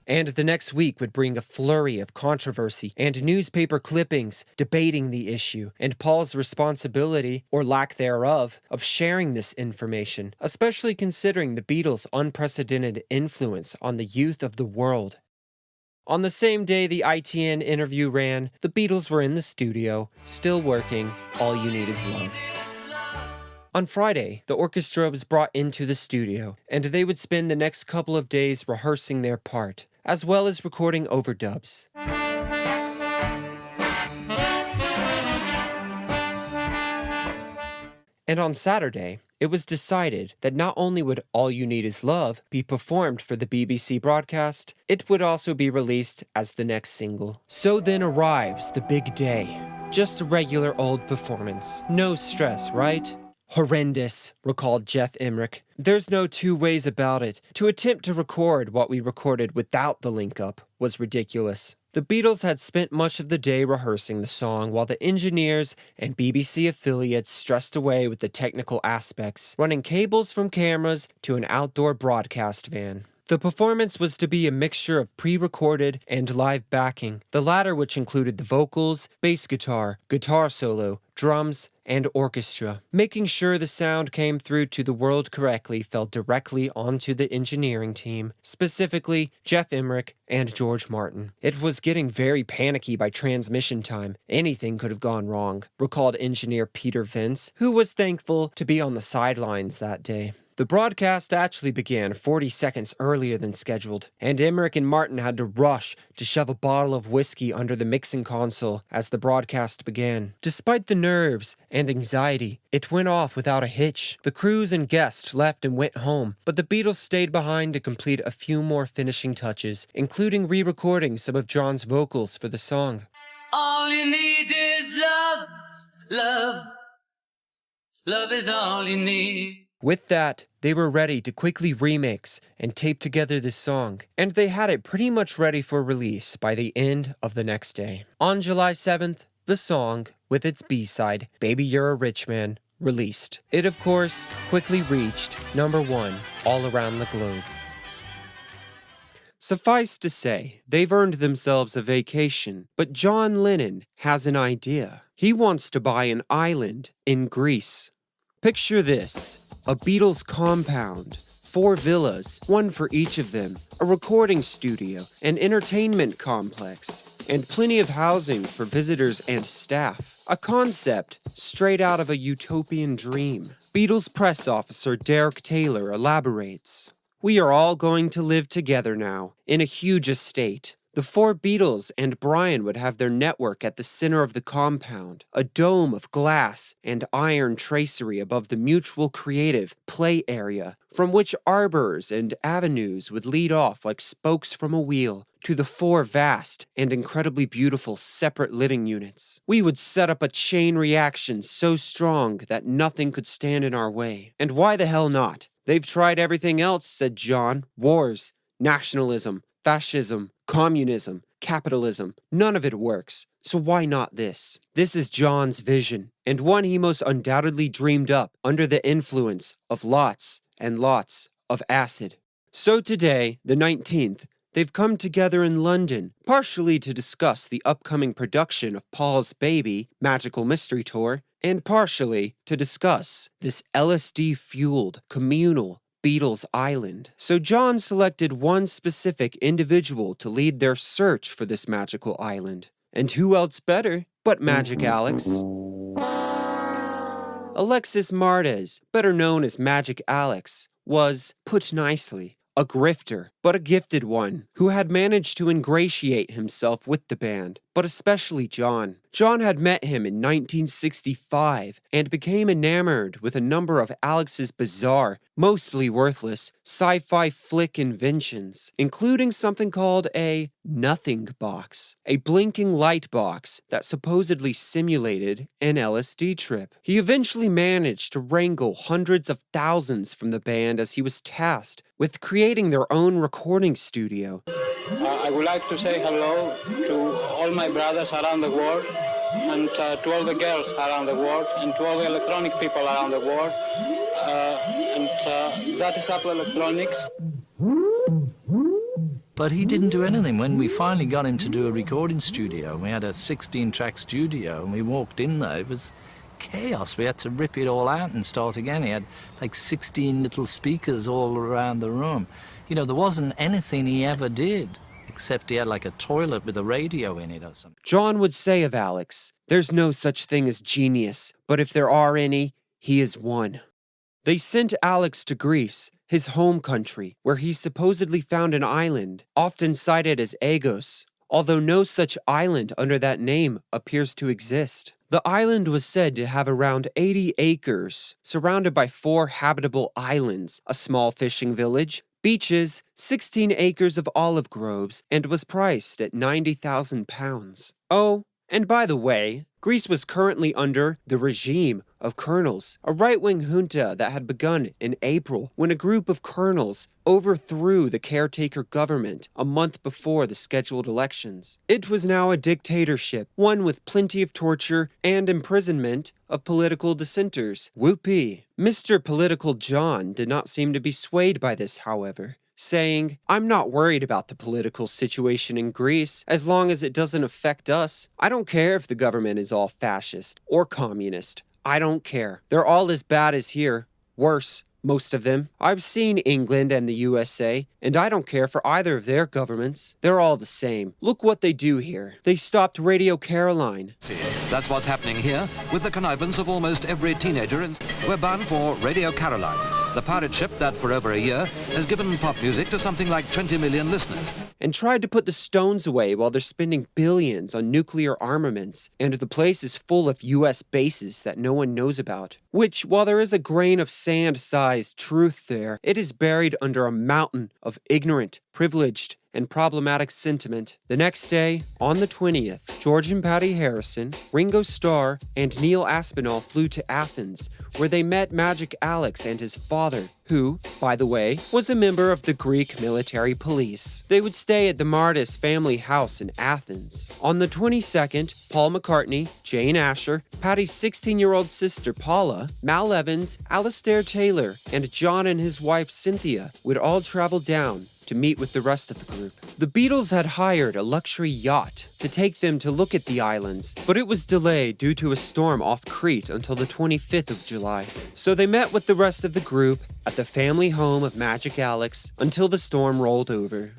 And the next week would bring a flurry of controversy and newspaper clippings debating the issue and Paul's responsibility, or lack thereof, of sharing this information, especially considering the Beatles' unprecedented influence on the youth of the world. On the same day the ITN interview ran, the Beatles were in the studio, still working, All You Need Is Love. On Friday, the orchestra was brought into the studio, and they would spend the next couple of days rehearsing their part, as well as recording overdubs. And on Saturday, it was decided that not only would All You Need Is Love be performed for the BBC broadcast, it would also be released as the next single. So then arrives the big day. Just a regular old performance. No stress, right? Horrendous, recalled Jeff Emmerich. There's no two ways about it. To attempt to record what we recorded without the link-up was ridiculous. The Beatles had spent much of the day rehearsing the song while the engineers and BBC affiliates stressed away with the technical aspects, running cables from cameras to an outdoor broadcast van. The performance was to be a mixture of pre-recorded and live backing, the latter which included the vocals, bass guitar, guitar solo, drums, and orchestra. Making sure the sound came through to the world correctly fell directly onto the engineering team, specifically Jeff Emmerich and George Martin. It was getting very panicky by transmission time. Anything could have gone wrong, recalled engineer Peter Vince, who was thankful to be on the sidelines that day. The broadcast actually began 40 seconds earlier than scheduled, and Emmerich and Martin had to rush to shove a bottle of whiskey under the mixing console as the broadcast began. Despite the nerves and anxiety, it went off without a hitch. The crews and guests left and went home, but the Beatles stayed behind to complete a few more finishing touches, including re-recording some of John's vocals for the song. All you need is love, love. Love is all you need. With that, they were ready to quickly remix and tape together this song, and they had it pretty much ready for release by the end of the next day. On July 7th, the song, with its B-side, Baby You're a Rich Man, released. It, of course, quickly reached #1 all around the globe. Suffice to say, they've earned themselves a vacation, but John Lennon has an idea. He wants to buy an island in Greece. Picture this. A Beatles compound, 4 villas, one for each of them, a recording studio, an entertainment complex, and plenty of housing for visitors and staff. A concept straight out of a utopian dream. Beatles press officer Derek Taylor elaborates. We are all going to live together now, in a huge estate. The 4 Beatles and Brian would have their network at the center of the compound, a dome of glass and iron tracery above the mutual creative play area, from which arbors and avenues would lead off like spokes from a wheel to the 4 vast and incredibly beautiful separate living units. We would set up a chain reaction so strong that nothing could stand in our way. And why the hell not? They've tried everything else, said John. Wars, nationalism, fascism, communism, capitalism, none of it works. So why not this? This is John's vision, and one he most undoubtedly dreamed up under the influence of lots and lots of acid. So today, the 19th, they've come together in London, partially to discuss the upcoming production of Paul's Baby, Magical Mystery Tour, and partially to discuss this LSD-fueled, communal, Beatles Island. So John selected one specific individual to lead their search for this magical island. And who else better but Magic Alex? Alexis Martes, better known as Magic Alex, was, put nicely, a grifter, but a gifted one, who had managed to ingratiate himself with the band, but especially John. John had met him in 1965 and became enamored with a number of Alex's bizarre, mostly worthless, sci-fi flick inventions, including something called a nothing box, a blinking light box that supposedly simulated an LSD trip. He eventually managed to wrangle hundreds of thousands from the band as he was tasked with creating their own recording studio. I would like to say hello to all my brothers around the world, and to all the girls around the world, and to all the electronic people around the world. That is Apple Electronics. But he didn't do anything. When we finally got him to do a recording studio, we had a 16-track studio, and we walked in there, it was chaos. We had to rip it all out and start again. He had like 16 little speakers all around the room. You know, there wasn't anything he ever did, except he had like a toilet with a radio in it or something. John would say of Alex, there's no such thing as genius, but if there are any, he is one. They sent Alex to Greece, his home country, where he supposedly found an island, often cited as Agos, although no such island under that name appears to exist. The island was said to have around 80 acres, surrounded by 4 habitable islands, a small fishing village, beaches, 16 acres of olive groves, and was priced at £90,000. Oh, and by the way, Greece was currently under the regime of colonels, a right-wing junta that had begun in April when a group of colonels overthrew the caretaker government a month before the scheduled elections. It was now a dictatorship, one with plenty of torture and imprisonment of political dissenters. Whoopee. Mr. Political John did not seem to be swayed by this, however, saying, "I'm not worried about the political situation in Greece as long as it doesn't affect us. I don't care if the government is all fascist or communist. I don't care. They're all as bad as here. Worse, most of them. I've seen England and the USA, and I don't care for either of their governments. They're all the same. Look what they do here. They stopped Radio Caroline." That's what's happening here with the connivance of almost every teenager. We're bound for Radio Caroline, the pirate ship that for over a year has given pop music to something like 20 million listeners. And tried to put the Stones away while they're spending billions on nuclear armaments, and the place is full of US bases that no one knows about. Which, while there is a grain of sand-sized truth there, it is buried under a mountain of ignorant, privileged, and problematic sentiment. The next day, on the 20th, George and Patty Harrison, Ringo Starr, and Neil Aspinall flew to Athens, where they met Magic Alex and his father, who, by the way, was a member of the Greek military police. They would stay at the Mardis family house in Athens. On the 22nd, Paul McCartney, Jane Asher, Patty's 16-year-old sister Paula, Mal Evans, Alastair Taylor, and John and his wife Cynthia would all travel down to meet with the rest of the group. The Beatles had hired a luxury yacht to take them to look at the islands, but it was delayed due to a storm off Crete until the 25th of July. So they met with the rest of the group at the family home of Magic Alex until the storm rolled over.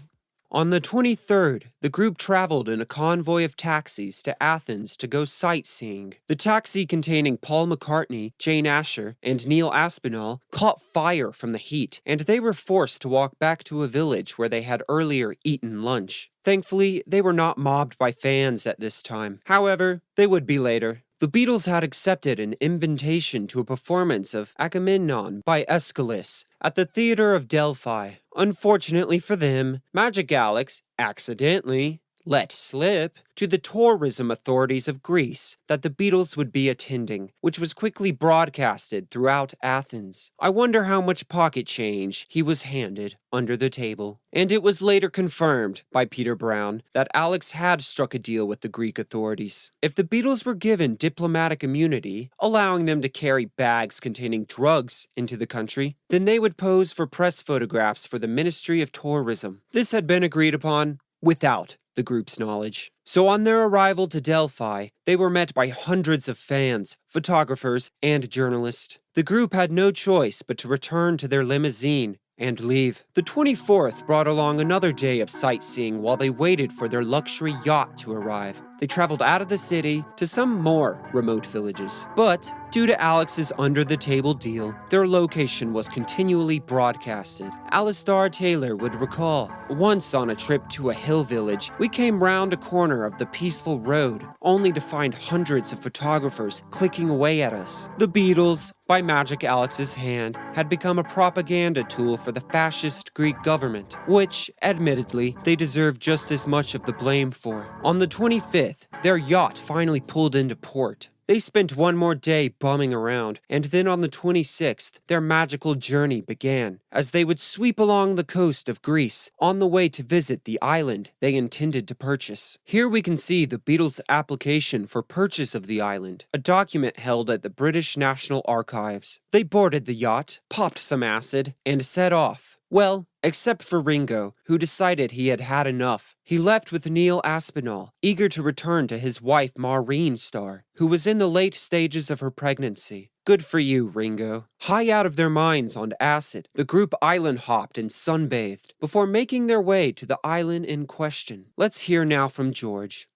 On the 23rd, the group traveled in a convoy of taxis to Athens to go sightseeing. The taxi containing Paul McCartney, Jane Asher, and Neil Aspinall caught fire from the heat, and they were forced to walk back to a village where they had earlier eaten lunch. Thankfully, they were not mobbed by fans at this time. However, they would be later. The Beatles had accepted an invitation to a performance of Agamemnon by Aeschylus at the Theatre of Delphi. Unfortunately for them, Magic Alex accidentally let slip to the tourism authorities of Greece that the Beatles would be attending, which was quickly broadcasted throughout Athens. I wonder how much pocket change he was handed under the table. And it was later confirmed by Peter Brown that Alex had struck a deal with the Greek authorities. If the Beatles were given diplomatic immunity, allowing them to carry bags containing drugs into the country, then they would pose for press photographs for the Ministry of Tourism. This had been agreed upon without the group's knowledge. So on their arrival to Delphi, they were met by hundreds of fans, photographers, and journalists. The group had no choice but to return to their limousine and leave. The 24th brought along another day of sightseeing while they waited for their luxury yacht to arrive. They traveled out of the city to some more remote villages. But due to Alex's under-the-table deal, their location was continually broadcasted. Alastair Taylor would recall, "Once on a trip to a hill village, we came round a corner of the peaceful road, only to find hundreds of photographers clicking away at us." The Beatles, by Magic Alex's hand, had become a propaganda tool for the fascist Greek government, which, admittedly, they deserved just as much of the blame for. On the 25th, their yacht finally pulled into port. They spent one more day bumming around, and then on the 26th, their magical journey began, as they would sweep along the coast of Greece, on the way to visit the island they intended to purchase. Here we can see the Beatles' application for purchase of the island, a document held at the British National Archives. They boarded the yacht, popped some acid, and set off. Well, except for Ringo, who decided he had had enough. He left with Neil Aspinall, eager to return to his wife Maureen Starr, who was in the late stages of her pregnancy. Good for you, Ringo. High out of their minds on acid, the group island hopped and sunbathed before making their way to the island in question. Let's hear now from George.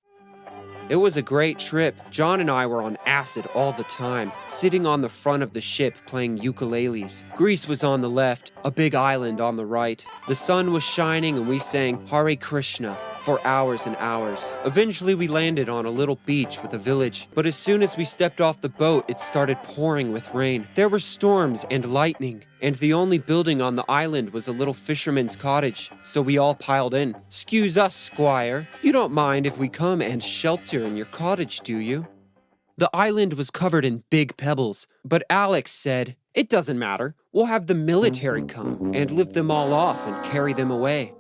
It was a great trip. John and I were on acid all the time, sitting on the front of the ship playing ukuleles. Greece was on the left, a big island on the right. The sun was shining and we sang Hare Krishna for hours and hours. Eventually we landed on a little beach with a village, but as soon as we stepped off the boat, it started pouring with rain. There were storms and lightning, and the only building on the island was a little fisherman's cottage, so we all piled in. "'Excuse us, squire. You don't mind if we come and shelter in your cottage, do you?" The island was covered in big pebbles, but Alex said, "It doesn't matter. We'll have the military come and lift them all off and carry them away."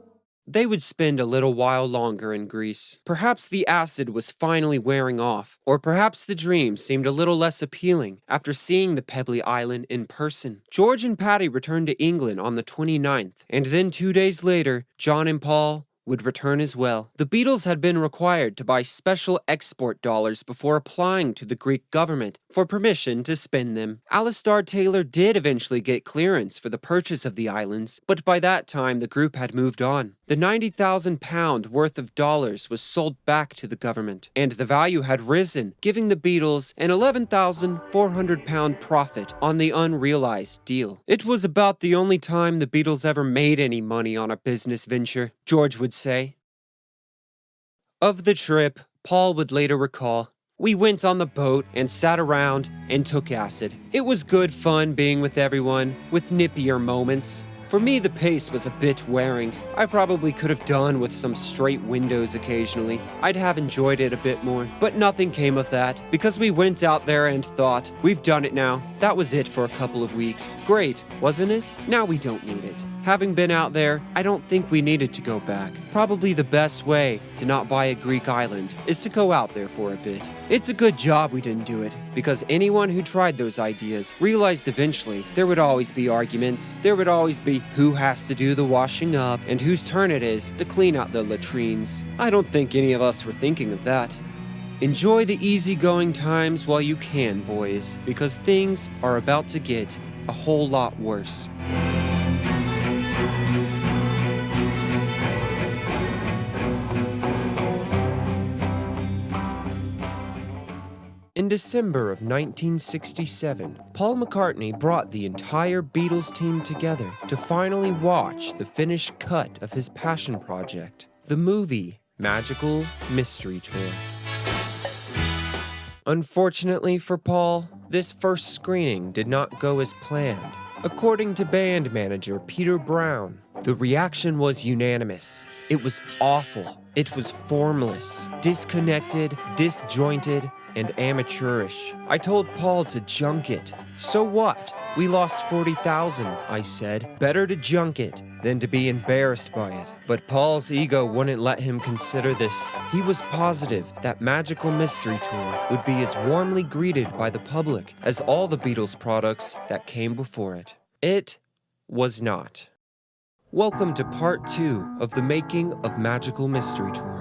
They would spend a little while longer in Greece. Perhaps the acid was finally wearing off, or perhaps the dream seemed a little less appealing after seeing the pebbly island in person. George and Patty returned to England on the 29th, and then 2 days later, John and Paul would return as well. The Beatles had been required to buy special export dollars before applying to the Greek government for permission to spend them. Alistair Taylor did eventually get clearance for the purchase of the islands, but by that time the group had moved on. The £90,000 worth of dollars was sold back to the government, and the value had risen, giving the Beatles an £11,400 profit on the unrealized deal. It was about the only time the Beatles ever made any money on a business venture, George would say. Of the trip, Paul would later recall, "We went on the boat and sat around and took acid. It was good fun being with everyone, with nippier moments. For me, the pace was a bit wearing. I probably could have done with some straight windows occasionally. I'd have enjoyed it a bit more. But nothing came of that, because we went out there and thought, we've done it now. That was it for a couple of weeks. Great, wasn't it? Now we don't need it. Having been out there, I don't think we needed to go back. Probably the best way to not buy a Greek island is to go out there for a bit. It's a good job we didn't do it, because anyone who tried those ideas realized eventually there would always be arguments. There would always be who has to do the washing up and whose turn it is to clean out the latrines. I don't think any of us were thinking of that. Enjoy the easygoing times while you can, boys, because things are about to get a whole lot worse. In December of 1967, Paul McCartney brought the entire Beatles team together to finally watch the finished cut of his passion project, the movie Magical Mystery Tour. Unfortunately for Paul, this first screening did not go as planned. According to band manager Peter Brown, the reaction was unanimous. It was awful. It was formless, disconnected, disjointed, and amateurish. I told Paul to junk it. So what? We lost 40,000, I said. Better to junk it than to be embarrassed by it. But Paul's ego wouldn't let him consider this. He was positive that Magical Mystery Tour would be as warmly greeted by the public as all the Beatles products that came before it. It was not. Welcome to part 2 of the making of Magical Mystery Tour.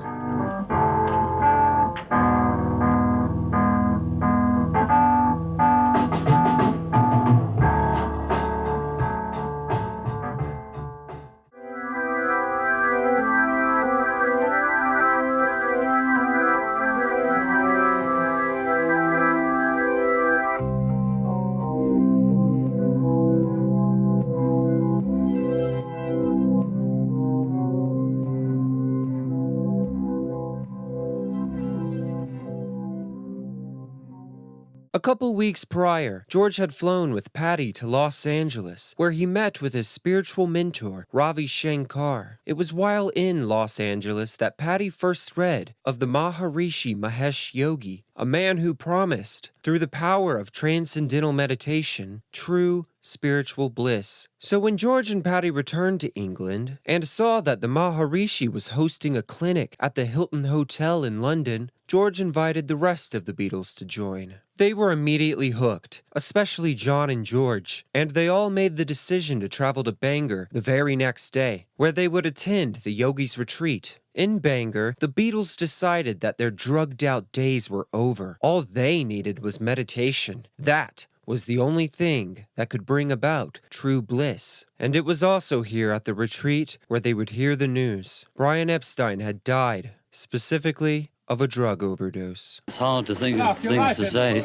A couple weeks prior, George had flown with Patty to Los Angeles, where he met with his spiritual mentor, Ravi Shankar. It was while in Los Angeles that Patty first read of the Maharishi Mahesh Yogi, a man who promised, through the power of transcendental meditation, true spiritual bliss. So when George and Patty returned to England and saw that the Maharishi was hosting a clinic at the Hilton Hotel in London, George invited the rest of the Beatles to join. They were immediately hooked, especially John and George, and they all made the decision to travel to Bangor the very next day, where they would attend the Yogi's retreat. In Bangor, the Beatles decided that their drugged-out days were over. All they needed was meditation. That was the only thing that could bring about true bliss. And it was also here at the retreat where they would hear the news. Brian Epstein had died, specifically of a drug overdose. It's hard to think of things to say,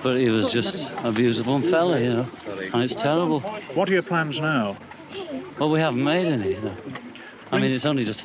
but he was just a beautiful fella, you know, and it's terrible. What are your plans now? Well, we haven't made any, you know. I mean, we only just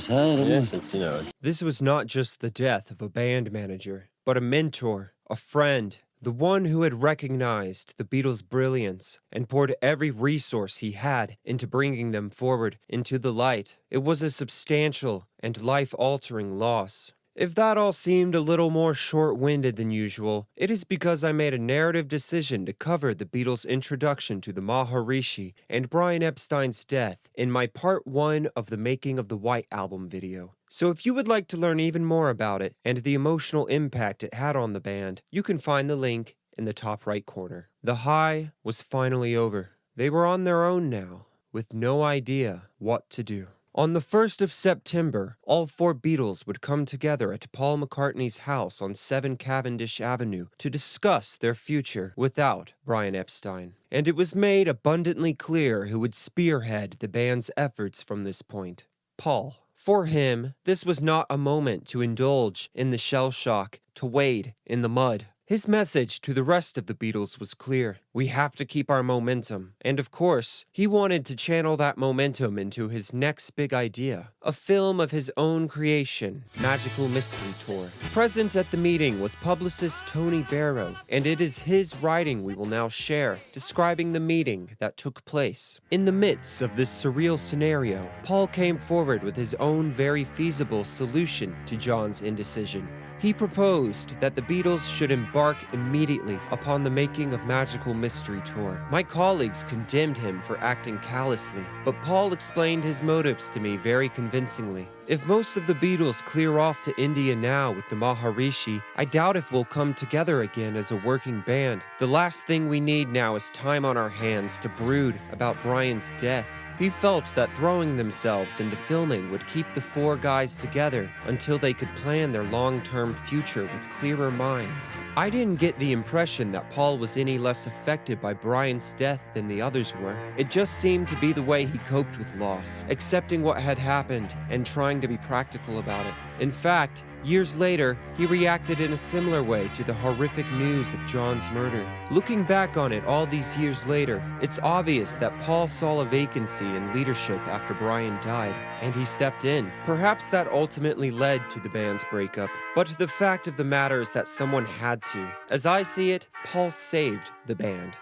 heard, haven't we? This was not just the death of a band manager, but a mentor, a friend, the one who had recognized the Beatles' brilliance and poured every resource he had into bringing them forward into the light. It was a substantial and life-altering loss. If that all seemed a little more short-winded than usual, it is because I made a narrative decision to cover the Beatles' introduction to the Maharishi and Brian Epstein's death in my part 1 of the Making of the White Album video. So if you would like to learn even more about it and the emotional impact it had on the band, you can find the link in the top right corner. The high was finally over. They were on their own now, with no idea what to do. On the 1st of September, all 4 Beatles would come together at Paul McCartney's house on 7 Cavendish Avenue to discuss their future without Brian Epstein. And it was made abundantly clear who would spearhead the band's efforts from this point. Paul. For him, this was not a moment to indulge in the shell shock, to wade in the mud. His message to the rest of the Beatles was clear. We have to keep our momentum. And of course, he wanted to channel that momentum into his next big idea, a film of his own creation, Magical Mystery Tour. Present at the meeting was publicist Tony Barrow, and it is his writing we will now share, describing the meeting that took place. In the midst of this surreal scenario, Paul came forward with his own very feasible solution to John's indecision. He proposed that the Beatles should embark immediately upon the making of Magical Mystery Tour. My colleagues condemned him for acting callously, but Paul explained his motives to me very convincingly. If most of the Beatles clear off to India now with the Maharishi, I doubt if we'll come together again as a working band. The last thing we need now is time on our hands to brood about Brian's death. He felt that throwing themselves into filming would keep the 4 guys together until they could plan their long-term future with clearer minds. I didn't get the impression that Paul was any less affected by Brian's death than the others were. It just seemed to be the way he coped with loss, accepting what had happened and trying to be practical about it. In fact, years later, he reacted in a similar way to the horrific news of John's murder. Looking back on it all these years later, it's obvious that Paul saw a vacancy in leadership after Brian died, and he stepped in. Perhaps that ultimately led to the band's breakup, but the fact of the matter is that someone had to. As I see it, Paul saved the band.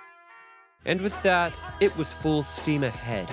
And with that, it was full steam ahead.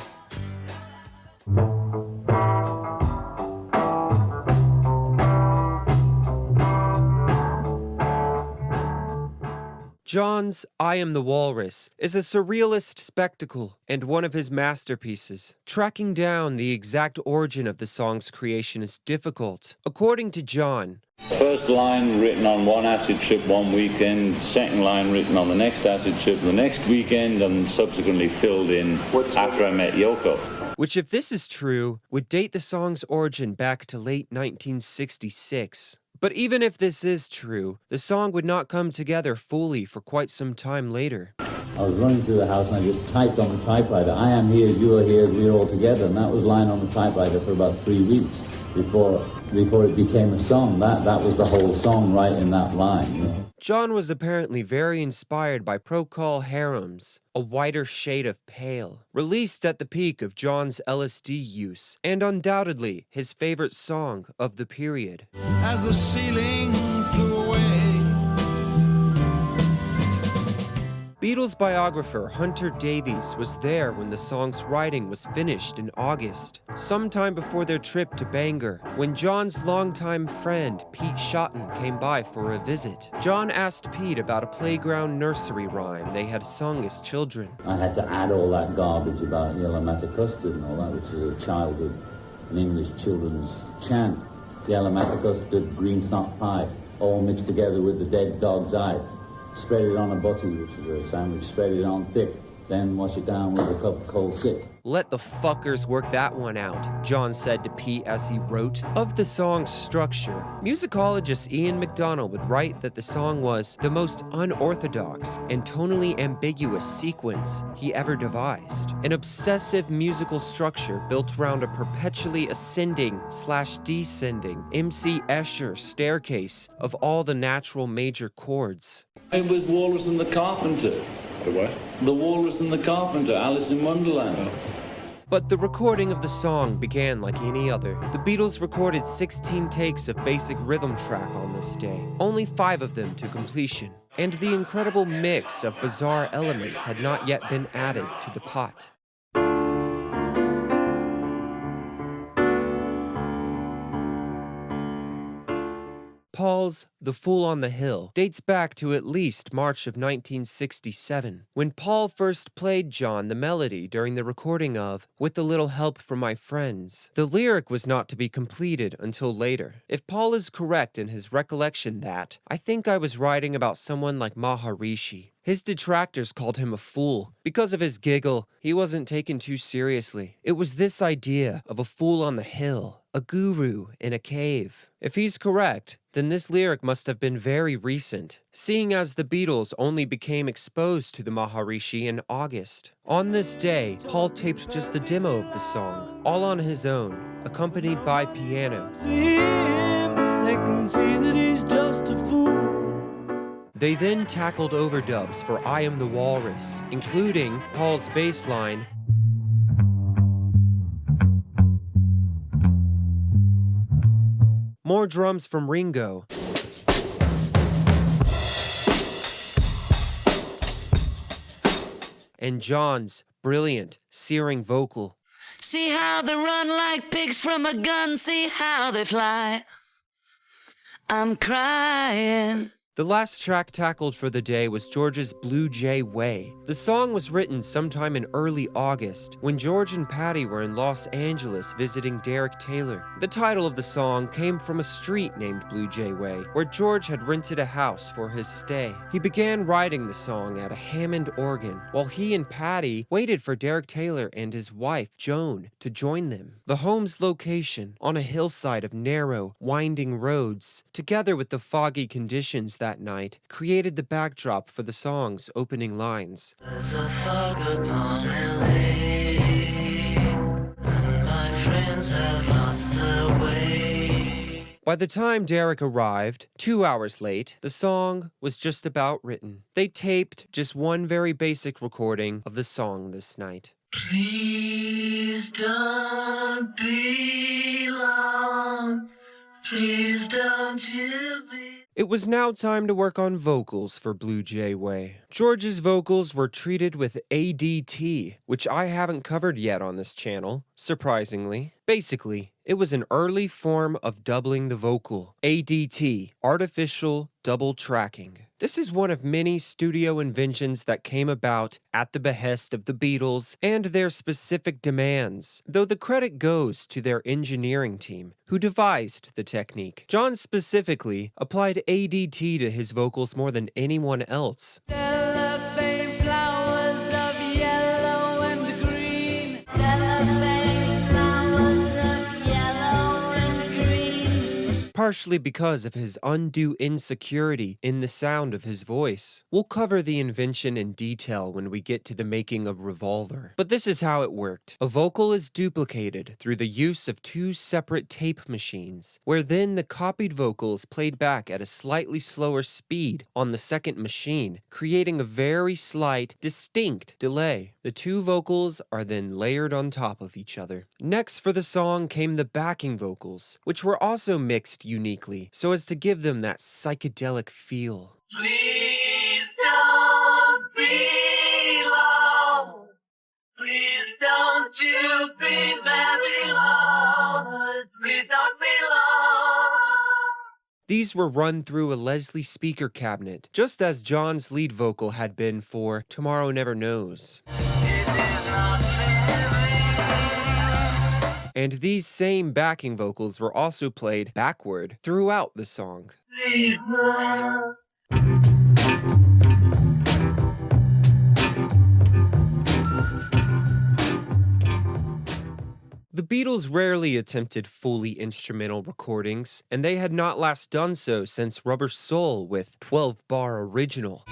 John's I Am the Walrus is a surrealist spectacle and one of his masterpieces. Tracking down the exact origin of the song's creation is difficult. According to John, first line written on one acid trip one weekend, second line written on the next acid trip the next weekend, and subsequently filled in after I met Yoko. Which, if this is true, would date the song's origin back to late 1966. But even if this is true, the song would not come together fully for quite some time later. I was running through the house and I just typed on the typewriter, I am he as you are here as we are all together, and that was lying on the typewriter for about 3 weeks before it became a song. That was the whole song right in that line. You know? John was apparently very inspired by Procol Harum's A Whiter Shade of Pale, released at the peak of John's LSD use, and undoubtedly his favorite song of the period. As the ceiling flew away. Beatles biographer Hunter Davies was there when the song's writing was finished in August, sometime before their trip to Bangor, when John's longtime friend Pete Shotton came by for a visit. John asked Pete about a playground nursery rhyme they had sung as children. I had to add all that garbage about Yellow Matter Custard and all that, which is a childhood, an English children's chant. Yellow Matter Custard, green snot pie, all mixed together with the dead dog's eye. Spread it on a butty, which is a sandwich, spread it on thick, then wash it down with a cup of cold sick. Let the fuckers work that one out, John said to Pete as he wrote. Of the song's structure, musicologist Ian MacDonald would write that the song was the most unorthodox and tonally ambiguous sequence he ever devised. An obsessive musical structure built around a perpetually ascending/descending MC Escher staircase of all the natural major chords. It was Walrus and the Carpenter. The what? The Walrus and the Carpenter, Alice in Wonderland. But the recording of the song began like any other. The Beatles recorded 16 takes of basic rhythm track on this day, only 5 of them to completion. And the incredible mix of bizarre elements had not yet been added to the pot. Paul's The Fool on the Hill dates back to at least March of 1967, when Paul first played John the melody during the recording of With a Little Help from My Friends. The lyric was not to be completed until later. If Paul is correct in his recollection that, I think I was writing about someone like Maharishi. His detractors called him a fool. Because of his giggle, he wasn't taken too seriously. It was this idea of a fool on the hill, a guru in a cave. If he's correct, then this lyric must have been very recent, seeing as the Beatles only became exposed to the Maharishi in August. On this day, Paul taped just the demo of the song, all on his own, accompanied by piano. They can see that he's just a fool. They then tackled overdubs for I Am the Walrus, including Paul's bass line, more drums from Ringo, and John's brilliant, searing vocal. See how they run like pigs from a gun, see how they fly. I'm crying. The last track tackled for the day was George's Blue Jay Way. The song was written sometime in early August, when George and Patty were in Los Angeles visiting Derek Taylor. The title of the song came from a street named Blue Jay Way, where George had rented a house for his stay. He began writing the song at a Hammond organ, while he and Patty waited for Derek Taylor and his wife, Joan, to join them. The home's location, on a hillside of narrow, winding roads, together with the foggy conditions that night, created the backdrop for the song's opening lines. There's a fog upon LA, and my friends have lost their way. By the time Derek arrived, 2 hours late, the song was just about written. They taped just one very basic recording of the song this night. Please don't be long, please don't you be. It was now time to work on vocals for Blue Jay Way. George's vocals were treated with ADT, which I haven't covered yet on this channel, surprisingly. Basically, it was an early form of doubling the vocal. ADT, artificial double tracking. This is one of many studio inventions that came about at the behest of the Beatles and their specific demands, though the credit goes to their engineering team, who devised the technique. John specifically applied ADT to his vocals more than anyone else. Partially because of his undue insecurity in the sound of his voice. We'll cover the invention in detail when we get to the making of Revolver. But this is how it worked. A vocal is duplicated through the use of two separate tape machines, where then the copied vocal is played back at a slightly slower speed on the second machine, creating a very slight, distinct delay. The two vocals are then layered on top of each other. Next for the song came the backing vocals, which were also mixed uniquely, so as to give them that psychedelic feel. Please don't be long. Please don't you be very long. Please don't be long. These were run through a Leslie speaker cabinet, just as John's lead vocal had been for Tomorrow Never Knows. And these same backing vocals were also played backward throughout the song. The Beatles rarely attempted fully instrumental recordings, and they had not last done so since Rubber Soul with 12-bar original,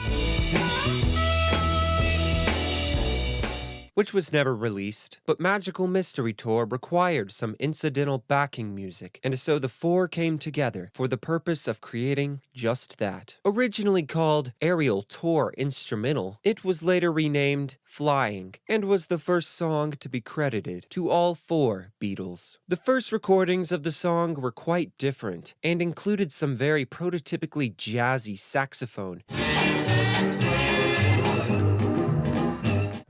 which was never released, but Magical Mystery Tour required some incidental backing music, and so the four came together for the purpose of creating just that. Originally called Aerial Tour Instrumental, it was later renamed Flying, and was the first song to be credited to all four Beatles. The first recordings of the song were quite different, and included some very prototypically jazzy saxophone.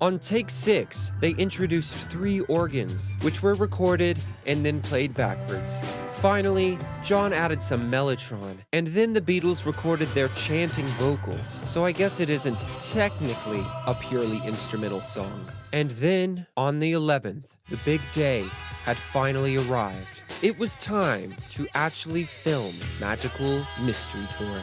On take 6, they introduced 3 organs, which were recorded and then played backwards. Finally, John added some mellotron, and then the Beatles recorded their chanting vocals, so I guess it isn't technically a purely instrumental song. And then, on the 11th, the big day had finally arrived. It was time to actually film Magical Mystery Tour.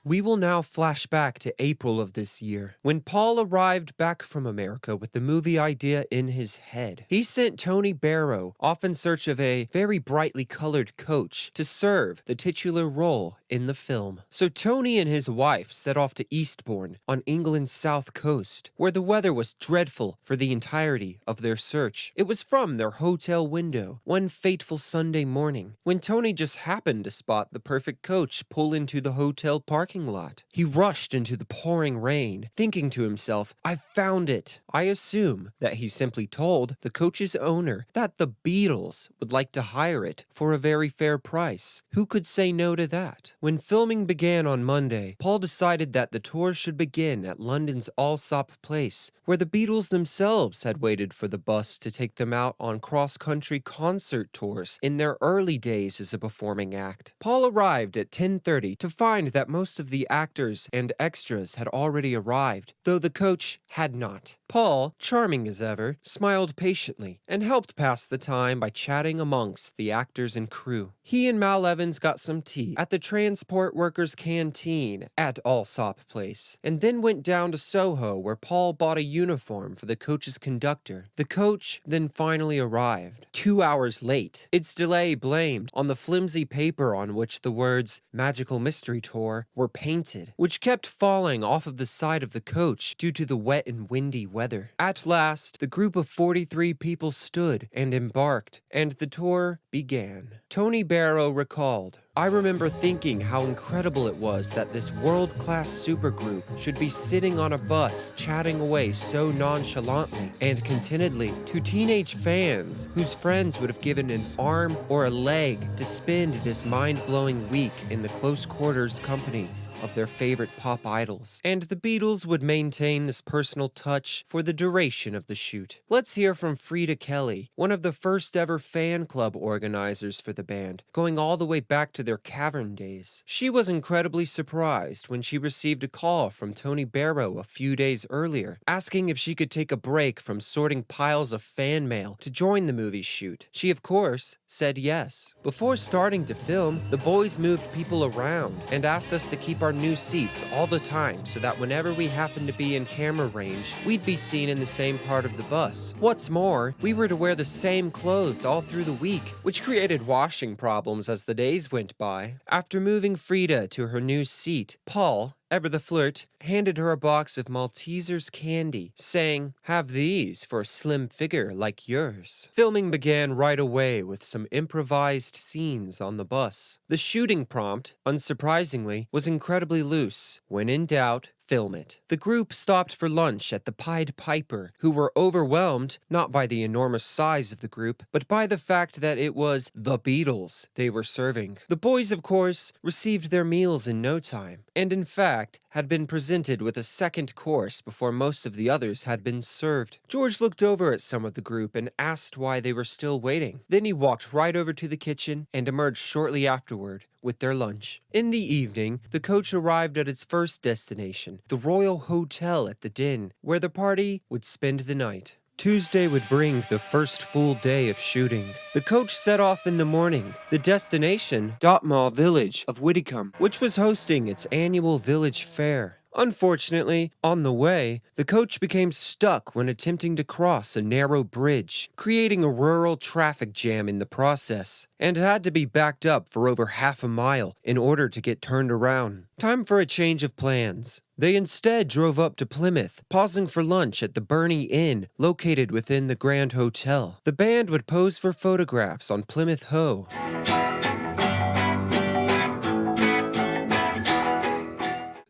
We will now flash back to April of this year, when Paul arrived back from America with the movie idea in his head. He sent Tony Barrow off in search of a very brightly colored coach to serve the titular role in the film. So Tony and his wife set off to Eastbourne on England's south coast, where the weather was dreadful for the entirety of their search. It was from their hotel window one fateful Sunday morning, when Tony just happened to spot the perfect coach pull into the hotel parking lot. He rushed into the pouring rain, thinking to himself, "I've found it." I assume that he simply told the coach's owner that the Beatles would like to hire it for a very fair price. Who could say no to that? When filming began on Monday, Paul decided that the tour should begin at London's Allsop Place, where the Beatles themselves had waited for the bus to take them out on cross-country concert tours in their early days as a performing act. Paul arrived at 10:30 to find that most of the actors and extras had already arrived, though the coach had not. Paul, charming as ever, smiled patiently and helped pass the time by chatting amongst the actors and crew. He and Mal Evans got some tea at the Transport Workers' Canteen at Allsop Place, and then went down to Soho, where Paul bought a uniform for the coach's conductor. The coach then finally arrived, 2 hours late, its delay blamed on the flimsy paper on which the words Magical Mystery Tour were painted, which kept falling off of the side of the coach due to the wet and windy weather. At last, the group of 43 people stood and embarked, and the tour began. Tony Barrow recalled, "I remember thinking how incredible it was that this world-class supergroup should be sitting on a bus chatting away so nonchalantly and contentedly to teenage fans whose friends would have given an arm or a leg to spend this mind-blowing week in the close quarters company of their favorite pop idols." And the Beatles would maintain this personal touch for the duration of the shoot. Let's hear from Frida Kelly, one of the first ever fan club organizers for the band, going all the way back to their Cavern days. She was incredibly surprised when she received a call from Tony Barrow a few days earlier, asking if she could take a break from sorting piles of fan mail to join the movie shoot. She, of course, said yes. Before starting to film, the boys moved people around and asked us to keep our new seats all the time so that whenever we happened to be in camera range, we'd be seen in the same part of the bus. What's more, we were to wear the same clothes all through the week, which created washing problems as the days went by. After moving Frida to her new seat, Paul, ever the flirt, handed her a box of Maltesers candy, saying, "Have these for a slim figure like yours." Filming began right away with some improvised scenes on the bus. The shooting prompt, unsurprisingly, was incredibly loose. When in doubt, film it. The group stopped for lunch at the Pied Piper, who were overwhelmed not by the enormous size of the group, but by the fact that it was the Beatles they were serving. The boys, of course, received their meals in no time, and in fact, had been presented with a second course before most of the others had been served. George looked over at some of the group and asked why they were still waiting. Then he walked right over to the kitchen and emerged shortly afterward with their lunch. In the evening, the coach arrived at its first destination, the Royal Hotel at the Den, where the party would spend the night. Tuesday would bring the first full day of shooting. The coach set off in the morning. The destination, Dartmoor village of Widdicombe, which was hosting its annual village fair. Unfortunately, on the way, the coach became stuck when attempting to cross a narrow bridge, creating a rural traffic jam in the process, and had to be backed up for over half a mile in order to get turned around. Time for a change of plans. They instead drove up to Plymouth, pausing for lunch at the Burney Inn, located within the Grand Hotel. The band would pose for photographs on Plymouth Hoe.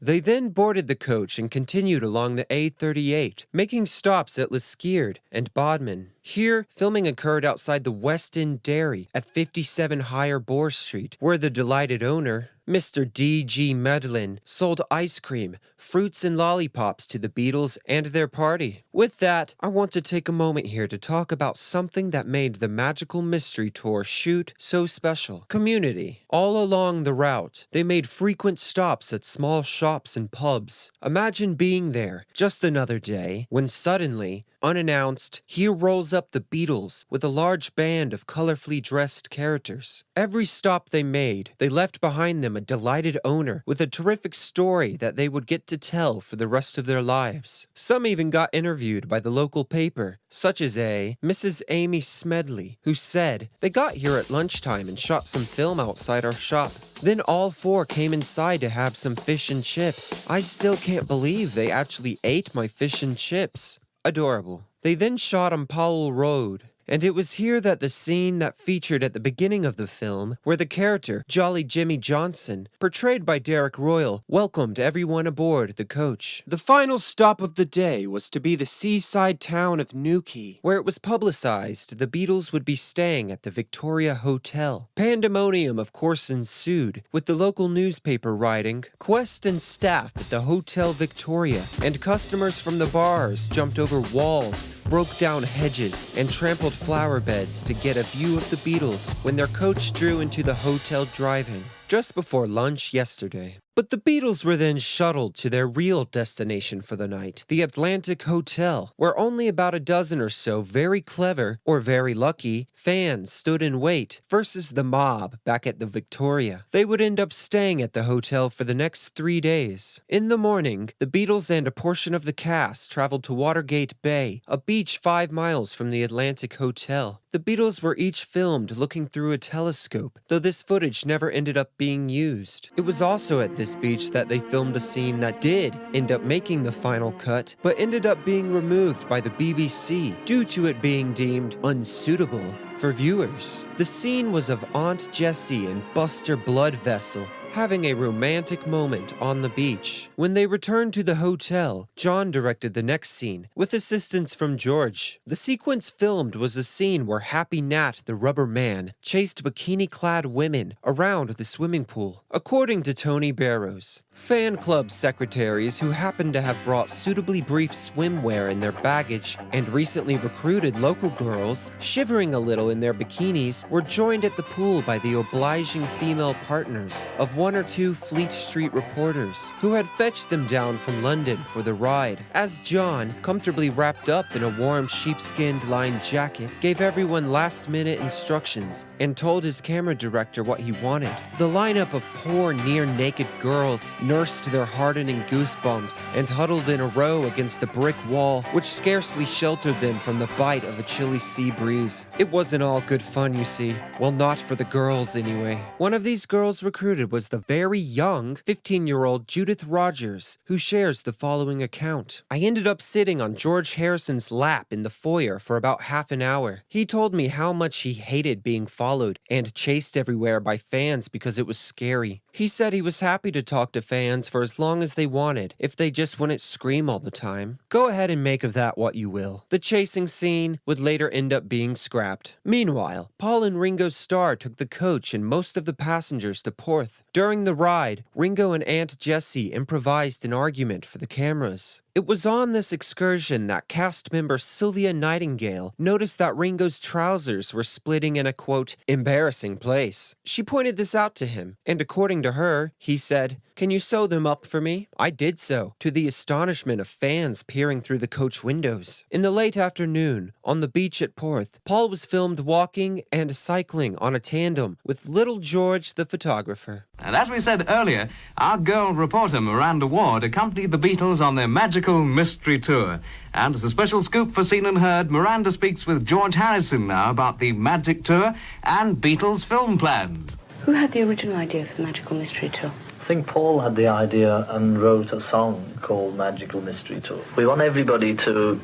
They then boarded the coach and continued along the A38, making stops at Liskeard and Bodmin. Here, filming occurred outside the West End Dairy at 57 Higher Boar Street, where the delighted owner, Mr. D.G. Medlin sold ice cream, fruits, and lollipops to the Beatles and their party. With that, I want to take a moment here to talk about something that made the Magical Mystery Tour shoot so special. Community. All along the route, they made frequent stops at small shops and pubs. Imagine being there just another day when suddenly, unannounced, here rolls up the Beatles with a large band of colorfully dressed characters. Every stop they made, they left behind them a delighted owner with a terrific story that they would get to tell for the rest of their lives. Some even got interviewed by the local paper, such as a Mrs. Amy Smedley, who said, "They got here at lunchtime and shot some film outside our shop. Then all four came inside to have some fish and chips. I still can't believe they actually ate my fish and chips." Adorable. They then shot on Powell Road, and it was here that the scene that featured at the beginning of the film, where the character, Jolly Jimmy Johnson, portrayed by Derek Royal, welcomed everyone aboard the coach. The final stop of the day was to be the seaside town of Newquay, where it was publicized the Beatles would be staying at the Victoria Hotel. Pandemonium, of course, ensued, with the local newspaper writing, "Quest and staff at the Hotel Victoria, and customers from the bars jumped over walls, broke down hedges, and trampled flower beds to get a view of the Beatles when their coach drew into the hotel drive-in just before lunch yesterday." But the Beatles were then shuttled to their real destination for the night, the Atlantic Hotel, where only about a dozen or so very clever, or very lucky, fans stood in wait, versus the mob back at the Victoria. They would end up staying at the hotel for the next 3 days. In the morning, the Beatles and a portion of the cast traveled to Watergate Bay, a beach 5 miles from the Atlantic Hotel. The Beatles were each filmed looking through a telescope, though this footage never ended up being used. It was also at this beach that they filmed a scene that did end up making the final cut, but ended up being removed by the BBC due to it being deemed unsuitable for viewers. The scene was of Aunt Jessie and Buster Bloodvessel having a romantic moment on the beach. When they returned to the hotel, John directed the next scene, with assistance from George. The sequence filmed was a scene where Happy Nat the Rubber Man chased bikini-clad women around the swimming pool. According to Tony Barrows, fan club secretaries who happened to have brought suitably brief swimwear in their baggage and recently recruited local girls, shivering a little in their bikinis, were joined at the pool by the obliging female partners of one or two Fleet Street reporters who had fetched them down from London for the ride. As John, comfortably wrapped up in a warm sheepskin lined jacket, gave everyone last-minute instructions and told his camera director what he wanted, the lineup of poor near-naked girls nursed their hardening goosebumps and huddled in a row against the brick wall, which scarcely sheltered them from the bite of a chilly sea breeze. It wasn't all good fun, you see. Well, not for the girls, anyway. One of these girls recruited was the very young 15-year-old Judith Rogers, who shares the following account. "I ended up sitting on George Harrison's lap in the foyer for about half an hour. He told me how much he hated being followed and chased everywhere by fans because it was scary. He said he was happy to talk to fans for as long as they wanted, if they just wouldn't scream all the time. Go ahead and make of that what you will." The chasing scene would later end up being scrapped. Meanwhile, Paul and Ringo Starr took the coach and most of the passengers to Porth. During the ride, Ringo and Aunt Jessie improvised an argument for the cameras. It was on this excursion that cast member Sylvia Nightingale noticed that Ringo's trousers were splitting in a, quote, embarrassing place. She pointed this out to him, and according to her, he said, "Can you sew them up for me?" I did so, to the astonishment of fans peering through the coach windows. In the late afternoon, on the beach at Porth, Paul was filmed walking and cycling on a tandem with little George the photographer. And as we said earlier, our girl reporter Miranda Ward accompanied the Beatles on their Magical Mystery Tour. And as a special scoop for Seen and Heard, Miranda speaks with George Harrison now about the Magic Tour and Beatles film plans. Who had the original idea for the Magical Mystery Tour? I think Paul had the idea and wrote a song called Magical Mystery Tour. We want everybody to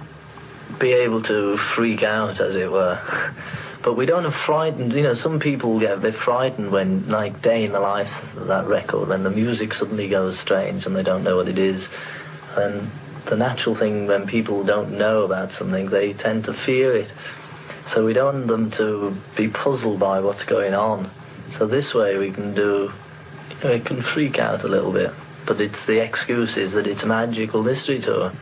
be able to freak out, as it were. But we don't have frightened, you know, some people get a bit frightened when, like Day in the Life of that record, when the music suddenly goes strange and they don't know what it is. And the natural thing when people don't know about something, they tend to fear it. So we don't want them to be puzzled by what's going on. So this way we can do, It can freak out a little bit, but it's the excuse is that it's a magical mystery tour.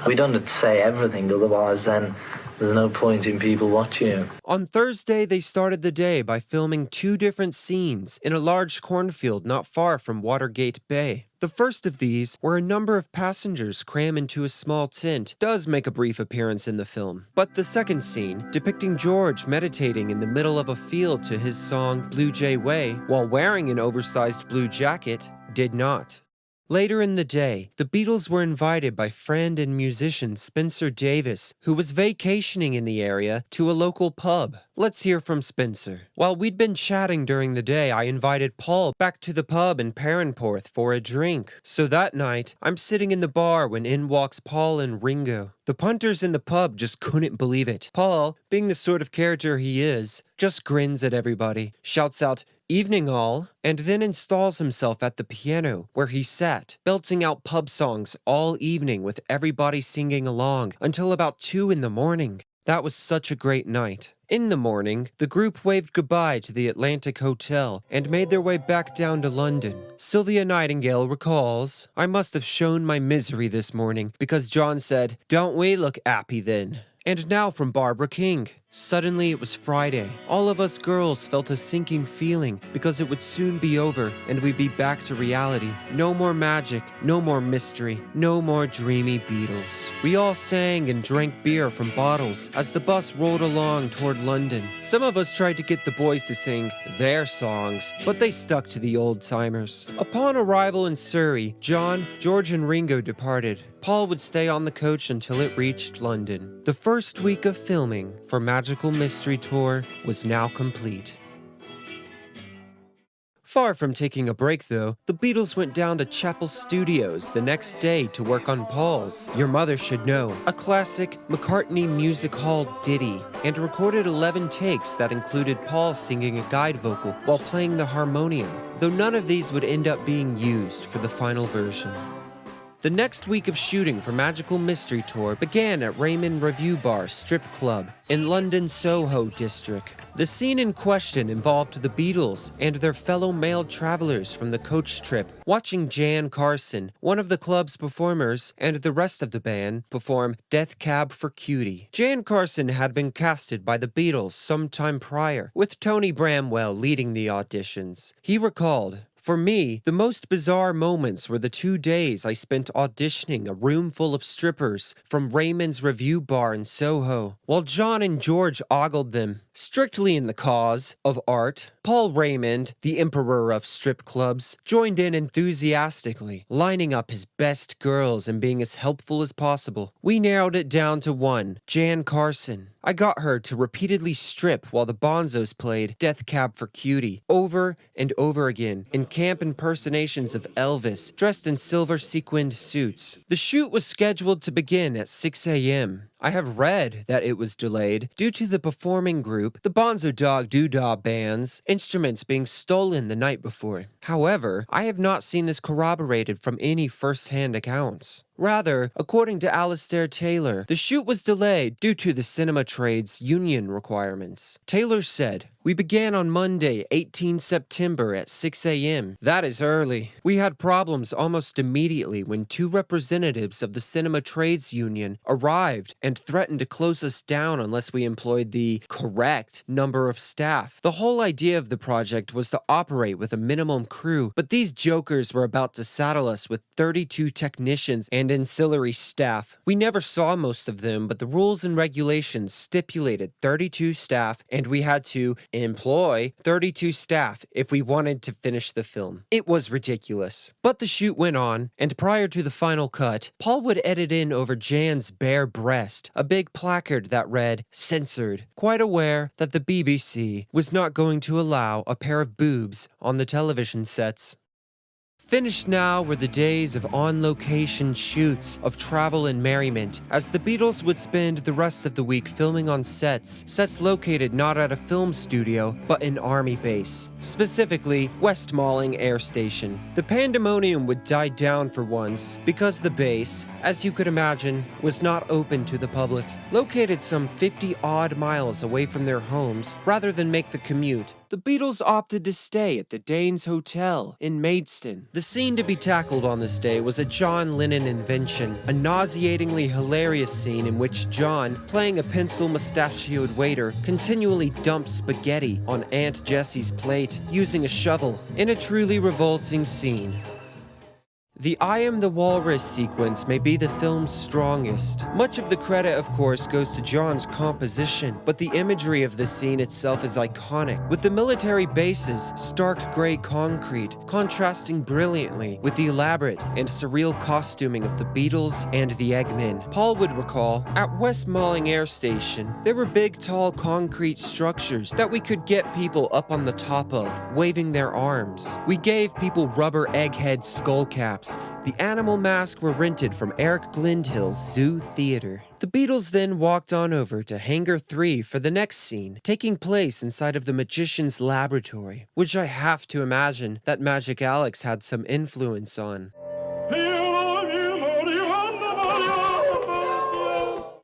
We don't say everything, otherwise then there's no point in people watching you. On Thursday, they started the day by filming 2 different scenes in a large cornfield not far from Watergate Bay. The first of these, where a number of passengers cram into a small tent, does make a brief appearance in the film. But the second scene, depicting George meditating in the middle of a field to his song Blue Jay Way, while wearing an oversized blue jacket, did not. Later in the day, the Beatles were invited by friend and musician Spencer Davis, who was vacationing in the area, to a local pub. Let's hear from Spencer. While we'd been chatting during the day, I invited Paul back to the pub in Perranporth for a drink. So that night, I'm sitting in the bar when in walks Paul and Ringo. The punters in the pub just couldn't believe it. Paul, being the sort of character he is, just grins at everybody, shouts out, "Evening all," and then installs himself at the piano, where he sat, belting out pub songs all evening with everybody singing along until about 2 in the morning. That was such a great night. In the morning, the group waved goodbye to the Atlantic Hotel and made their way back down to London. Sylvia Nightingale recalls, "I must have shown my misery this morning because John said, 'Don't we look 'appy then?'" And now from Barbara King. Suddenly it was Friday. All of us girls felt a sinking feeling because it would soon be over and we'd be back to reality. No more magic, no more mystery, no more dreamy Beatles. We all sang and drank beer from bottles as the bus rolled along toward London. Some of us tried to get the boys to sing their songs, but they stuck to the old-timers. Upon arrival in Surrey, John, George, and Ringo departed. Paul would stay on the coach until it reached London. The first week of filming for Magical Mystery Tour was now complete. Far from taking a break, though, the Beatles went down to Chapel Studios the next day to work on Paul's Your Mother Should Know, a classic McCartney Music Hall ditty, and recorded 11 takes that included Paul singing a guide vocal while playing the harmonium, though none of these would end up being used for the final version. The next week of shooting for Magical Mystery Tour began at Raymond Revue Bar Strip Club in London's Soho district. The scene in question involved the Beatles and their fellow male travelers from the coach trip watching Jan Carson, one of the club's performers, and the rest of the band perform Death Cab for Cutie. Jan Carson had been casted by the Beatles sometime prior, with Tony Bramwell leading the auditions. He recalled, "For me, the most bizarre moments were the 2 days I spent auditioning a room full of strippers from Raymond's Revue Bar in Soho, while John and George ogled them. Strictly in the cause of art, Paul Raymond, the emperor of strip clubs, joined in enthusiastically, lining up his best girls and being as helpful as possible. We narrowed it down to one, Jan Carson. I got her to repeatedly strip while the Bonzos played Death Cab for Cutie over and over again in camp impersonations of Elvis, dressed in silver sequined suits. The shoot was scheduled to begin at 6 a.m. I have read that it was delayed due to the performing group, the Bonzo Dog Doodah Band's instruments being stolen the night before. However, I have not seen this corroborated from any first-hand accounts. Rather, according to Alastair Taylor, the shoot was delayed due to the cinema trade's union requirements. Taylor said, "We began on Monday, 18 September at 6 a.m. That is early. We had problems almost immediately when 2 representatives of the cinema trades union arrived and threatened to close us down unless we employed the correct number of staff. The whole idea of the project was to operate with a minimum crew, but these jokers were about to saddle us with 32 technicians and ancillary staff. We never saw most of them, but the rules and regulations stipulated 32 staff, and we had to employ 32 staff if we wanted to finish the film. It was ridiculous. But the shoot went on, and prior to the final cut, Paul would edit in over Jan's bare breast a big placard that read, "Censored," quite aware that the BBC was not going to allow a pair of boobs on the television sets. Finished now were the days of on-location shoots, of travel and merriment, as the Beatles would spend the rest of the week filming on sets located not at a film studio, but an army base, specifically West Malling Air Station. The pandemonium would die down for once, because the base, as you could imagine, was not open to the public. Located some 50-odd miles away from their homes, rather than make the commute, the Beatles opted to stay at the Danes Hotel in Maidstone. The scene to be tackled on this day was a John Lennon invention, a nauseatingly hilarious scene in which John, playing a pencil-mustachioed waiter, continually dumps spaghetti on Aunt Jessie's plate using a shovel, in a truly revolting scene. The I Am the Walrus sequence may be the film's strongest. Much of the credit, of course, goes to John's composition, but the imagery of the scene itself is iconic, with the military bases, stark gray concrete, contrasting brilliantly with the elaborate and surreal costuming of the Beatles and the Eggmen. Paul would recall, at West Malling Air Station, there were big, tall concrete structures that we could get people up on the top of, waving their arms. We gave people rubber egghead skull caps. The animal masks were rented from Eric Glendhill's Zoo Theater. The Beatles then walked on over to Hangar 3 for the next scene, taking place inside of the magician's laboratory, which I have to imagine that Magic Alex had some influence on.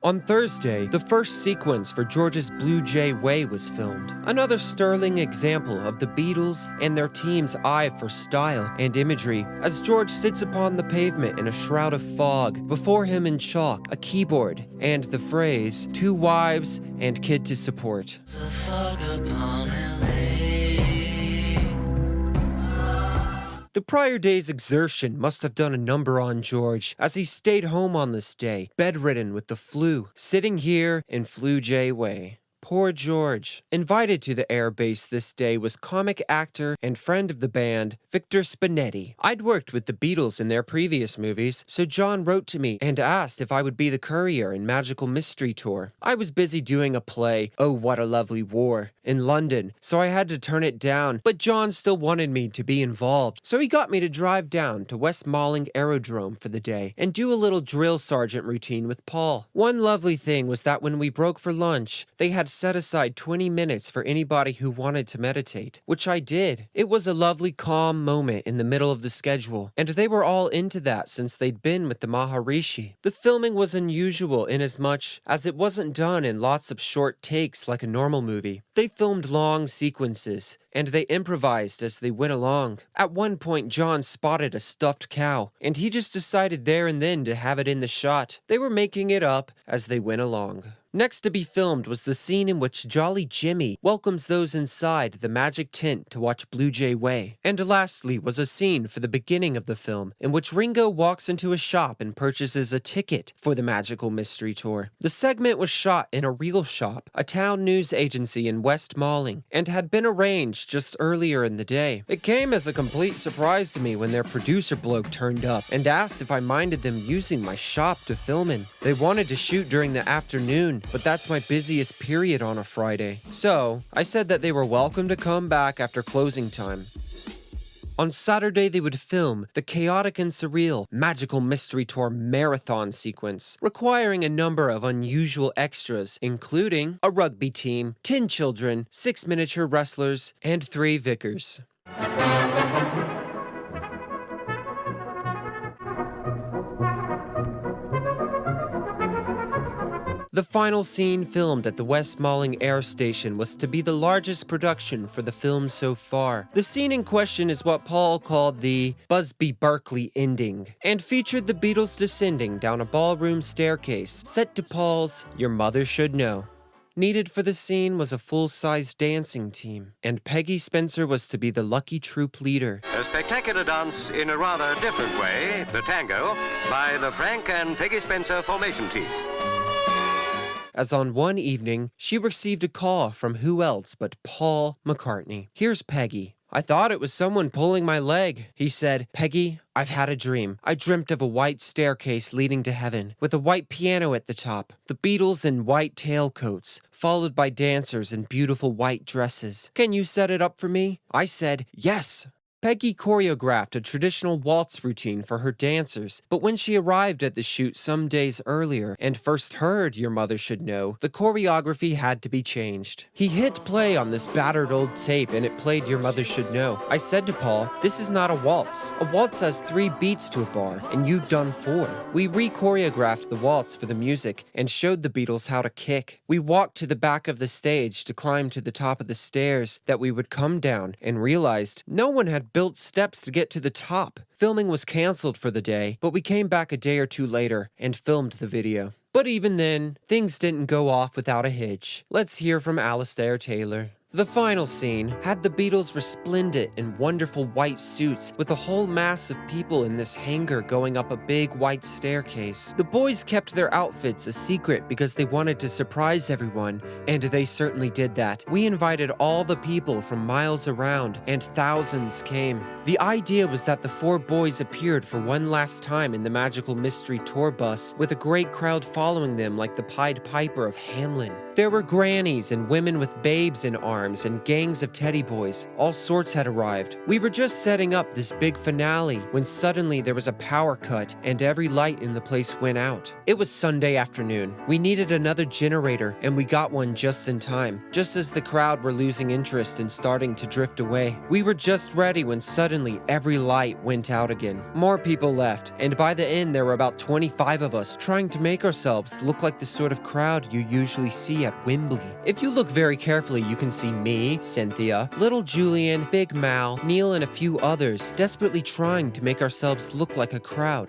On Thursday, the first sequence for George's Blue Jay Way was filmed. Another sterling example of the Beatles and their team's eye for style and imagery, as George sits upon the pavement in a shroud of fog, before him in chalk, a keyboard, and the phrase, 2 wives and kid to support. The prior day's exertion must have done a number on George, as he stayed home on this day, bedridden with the flu, sitting here in Flu Jay Way. Poor George. Invited to the air base this day was comic actor and friend of the band, Victor Spinetti. I'd worked with the Beatles in their previous movies, so John wrote to me and asked if I would be the courier in Magical Mystery Tour. I was busy doing a play, Oh What a Lovely War, in London, so I had to turn it down, but John still wanted me to be involved, so he got me to drive down to West Malling Aerodrome for the day and do a little drill sergeant routine with Paul. One lovely thing was that when we broke for lunch, they had set aside 20 minutes for anybody who wanted to meditate, which I did. It was a lovely calm moment in the middle of the schedule, and they were all into that since they'd been with the Maharishi. The filming was unusual in as much as it wasn't done in lots of short takes like a normal movie. They filmed long sequences, and they improvised as they went along. At one point, John spotted a stuffed cow, and he just decided there and then to have it in the shot. They were making it up as they went along. Next to be filmed was the scene in which Jolly Jimmy welcomes those inside the magic tent to watch Blue Jay Way. And lastly was a scene for the beginning of the film in which Ringo walks into a shop and purchases a ticket for the Magical Mystery Tour. The segment was shot in a real shop, a town news agency in West Malling, and had been arranged just earlier in the day. It came as a complete surprise to me when their producer bloke turned up and asked if I minded them using my shop to film in. They wanted to shoot during the afternoon, but that's my busiest period on a Friday. So, I said that they were welcome to come back after closing time. On Saturday, they would film the chaotic and surreal Magical Mystery Tour marathon sequence, requiring a number of unusual extras, including a rugby team, 10 children, 6 miniature wrestlers, and 3 vicars. The final scene filmed at the West Malling Air Station was to be the largest production for the film so far. The scene in question is what Paul called the Busby Berkeley ending, and featured the Beatles descending down a ballroom staircase set to Paul's Your Mother Should Know. Needed for the scene was a full-size dancing team, and Peggy Spencer was to be the lucky troop leader. A spectacular dance in a rather different way, the tango, by the Frank and Peggy Spencer formation team. As on one evening, she received a call from who else but Paul McCartney. Here's Peggy. I thought it was someone pulling my leg. He said, Peggy, I've had a dream. I dreamt of a white staircase leading to heaven, with a white piano at the top, the Beatles in white tailcoats, followed by dancers in beautiful white dresses. Can you set it up for me? I said, yes. Peggy choreographed a traditional waltz routine for her dancers, but when she arrived at the shoot some days earlier and first heard Your Mother Should Know, the choreography had to be changed. He hit play on this battered old tape and it played Your Mother Should Know. I said to Paul, "This is not a waltz. A waltz has 3 beats to a bar, and you've done 4. We re-choreographed the waltz for the music and showed the Beatles how to kick. We walked to the back of the stage to climb to the top of the stairs that we would come down and realized no one had built steps to get to the top. Filming was canceled for the day, but we came back a day or 2 later and filmed the video. But even then, things didn't go off without a hitch. Let's hear from Alastair Taylor. The final scene had the Beatles resplendent in wonderful white suits with a whole mass of people in this hangar going up a big white staircase. The boys kept their outfits a secret because they wanted to surprise everyone, and they certainly did that. We invited all the people from miles around, and thousands came. The idea was that the 4 boys appeared for one last time in the Magical Mystery Tour bus with a great crowd following them like the Pied Piper of Hamelin. There were grannies and women with babes in arms and gangs of teddy boys. All sorts had arrived. We were just setting up this big finale when suddenly there was a power cut and every light in the place went out. It was Sunday afternoon. We needed another generator and we got one just in time, just as the crowd were losing interest and starting to drift away. We were just ready when suddenly every light went out again. More people left, and by the end there were about 25 of us trying to make ourselves look like the sort of crowd you usually see at Wembley. If you look very carefully, you can see me, Cynthia, little Julian, Big Mal, Neil, and a few others desperately trying to make ourselves look like a crowd.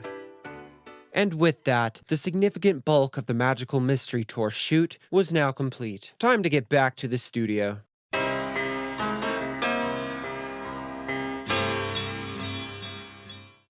And with that, the significant bulk of the Magical Mystery Tour shoot was now complete. Time to get back to the studio.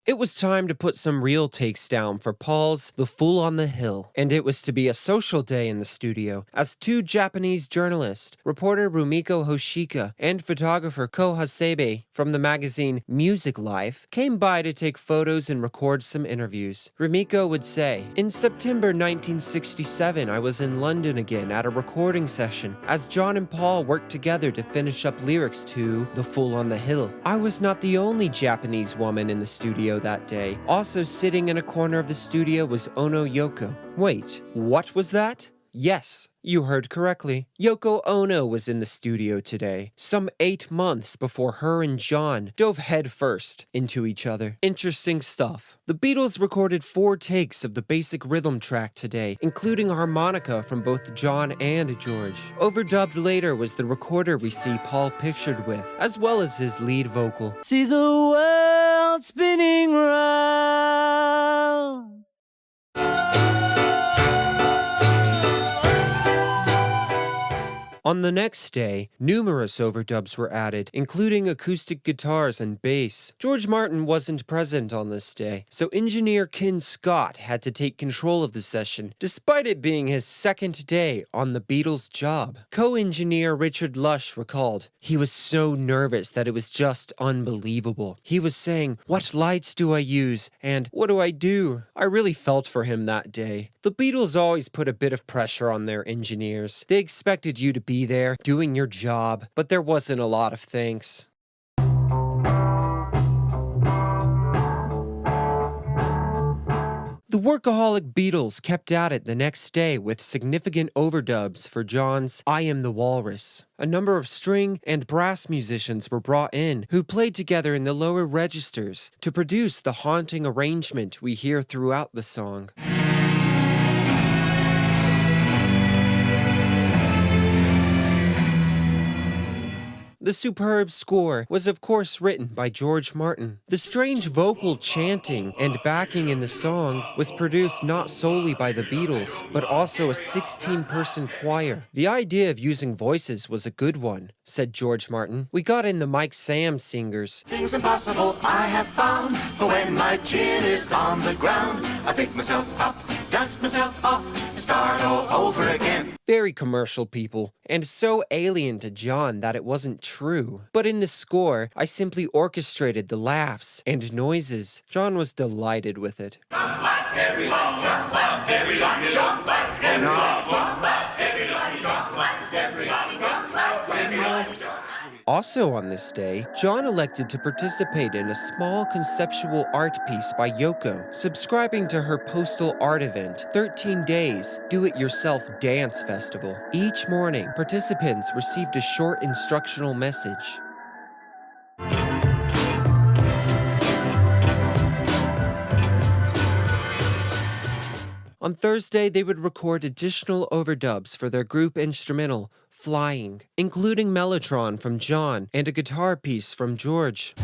It was time to put some real takes down for Paul's The Fool on the Hill, and it was to be a social day in the studio, as 2 Japanese journalists, reporter Rumiko Hoshika and photographer Ko Hasebe from the magazine Music Life, came by to take photos and record some interviews. Rumiko would say, "In September 1967, I was in London again at a recording session, as John and Paul worked together to finish up lyrics to The Fool on the Hill. I was not the only Japanese woman in the studio that day. Also sitting in a corner of the studio was Ono Yoko." Wait, what was that? Yes, you heard correctly. Yoko Ono was in the studio today, some 8 months before her and John dove headfirst into each other. Interesting stuff. The Beatles recorded 4 takes of the basic rhythm track today, including harmonica from both John and George. Overdubbed later was the recorder we see Paul pictured with, as well as his lead vocal. See the world spinning round. On the next day, numerous overdubs were added, including acoustic guitars and bass. George Martin wasn't present on this day, so engineer Ken Scott had to take control of the session, despite it being his 2nd day on the Beatles' job. Co-engineer Richard Lush recalled, "He was so nervous that it was just unbelievable. He was saying, 'What lights do I use?' and 'What do I do?' I really felt for him that day." The Beatles always put a bit of pressure on their engineers. They expected you to be there, doing your job, but there wasn't a lot of thanks. The workaholic Beatles kept at it the next day with significant overdubs for John's I Am the Walrus. A number of string and brass musicians were brought in who played together in the lower registers to produce the haunting arrangement we hear throughout the song. The superb score was of course written by George Martin. The strange vocal chanting and backing in the song was produced not solely by the Beatles, but also a 16-person choir. "The idea of using voices was a good one," said George Martin. "We got in the Mike Sam singers. Things impossible I have found, for when my chin is on the ground, I pick myself up, dust myself off, start all over again." Very commercial people, and so alien to John that it wasn't true. But in the score, I simply orchestrated the laughs and noises. John was delighted with it. Also on this day, John elected to participate in a small conceptual art piece by Yoko, subscribing to her postal art event, 13 Days Do-It-Yourself Dance Festival. Each morning, participants received a short instructional message. On Thursday, they would record additional overdubs for their group instrumental, Flying, including Mellotron from John and a guitar piece from George.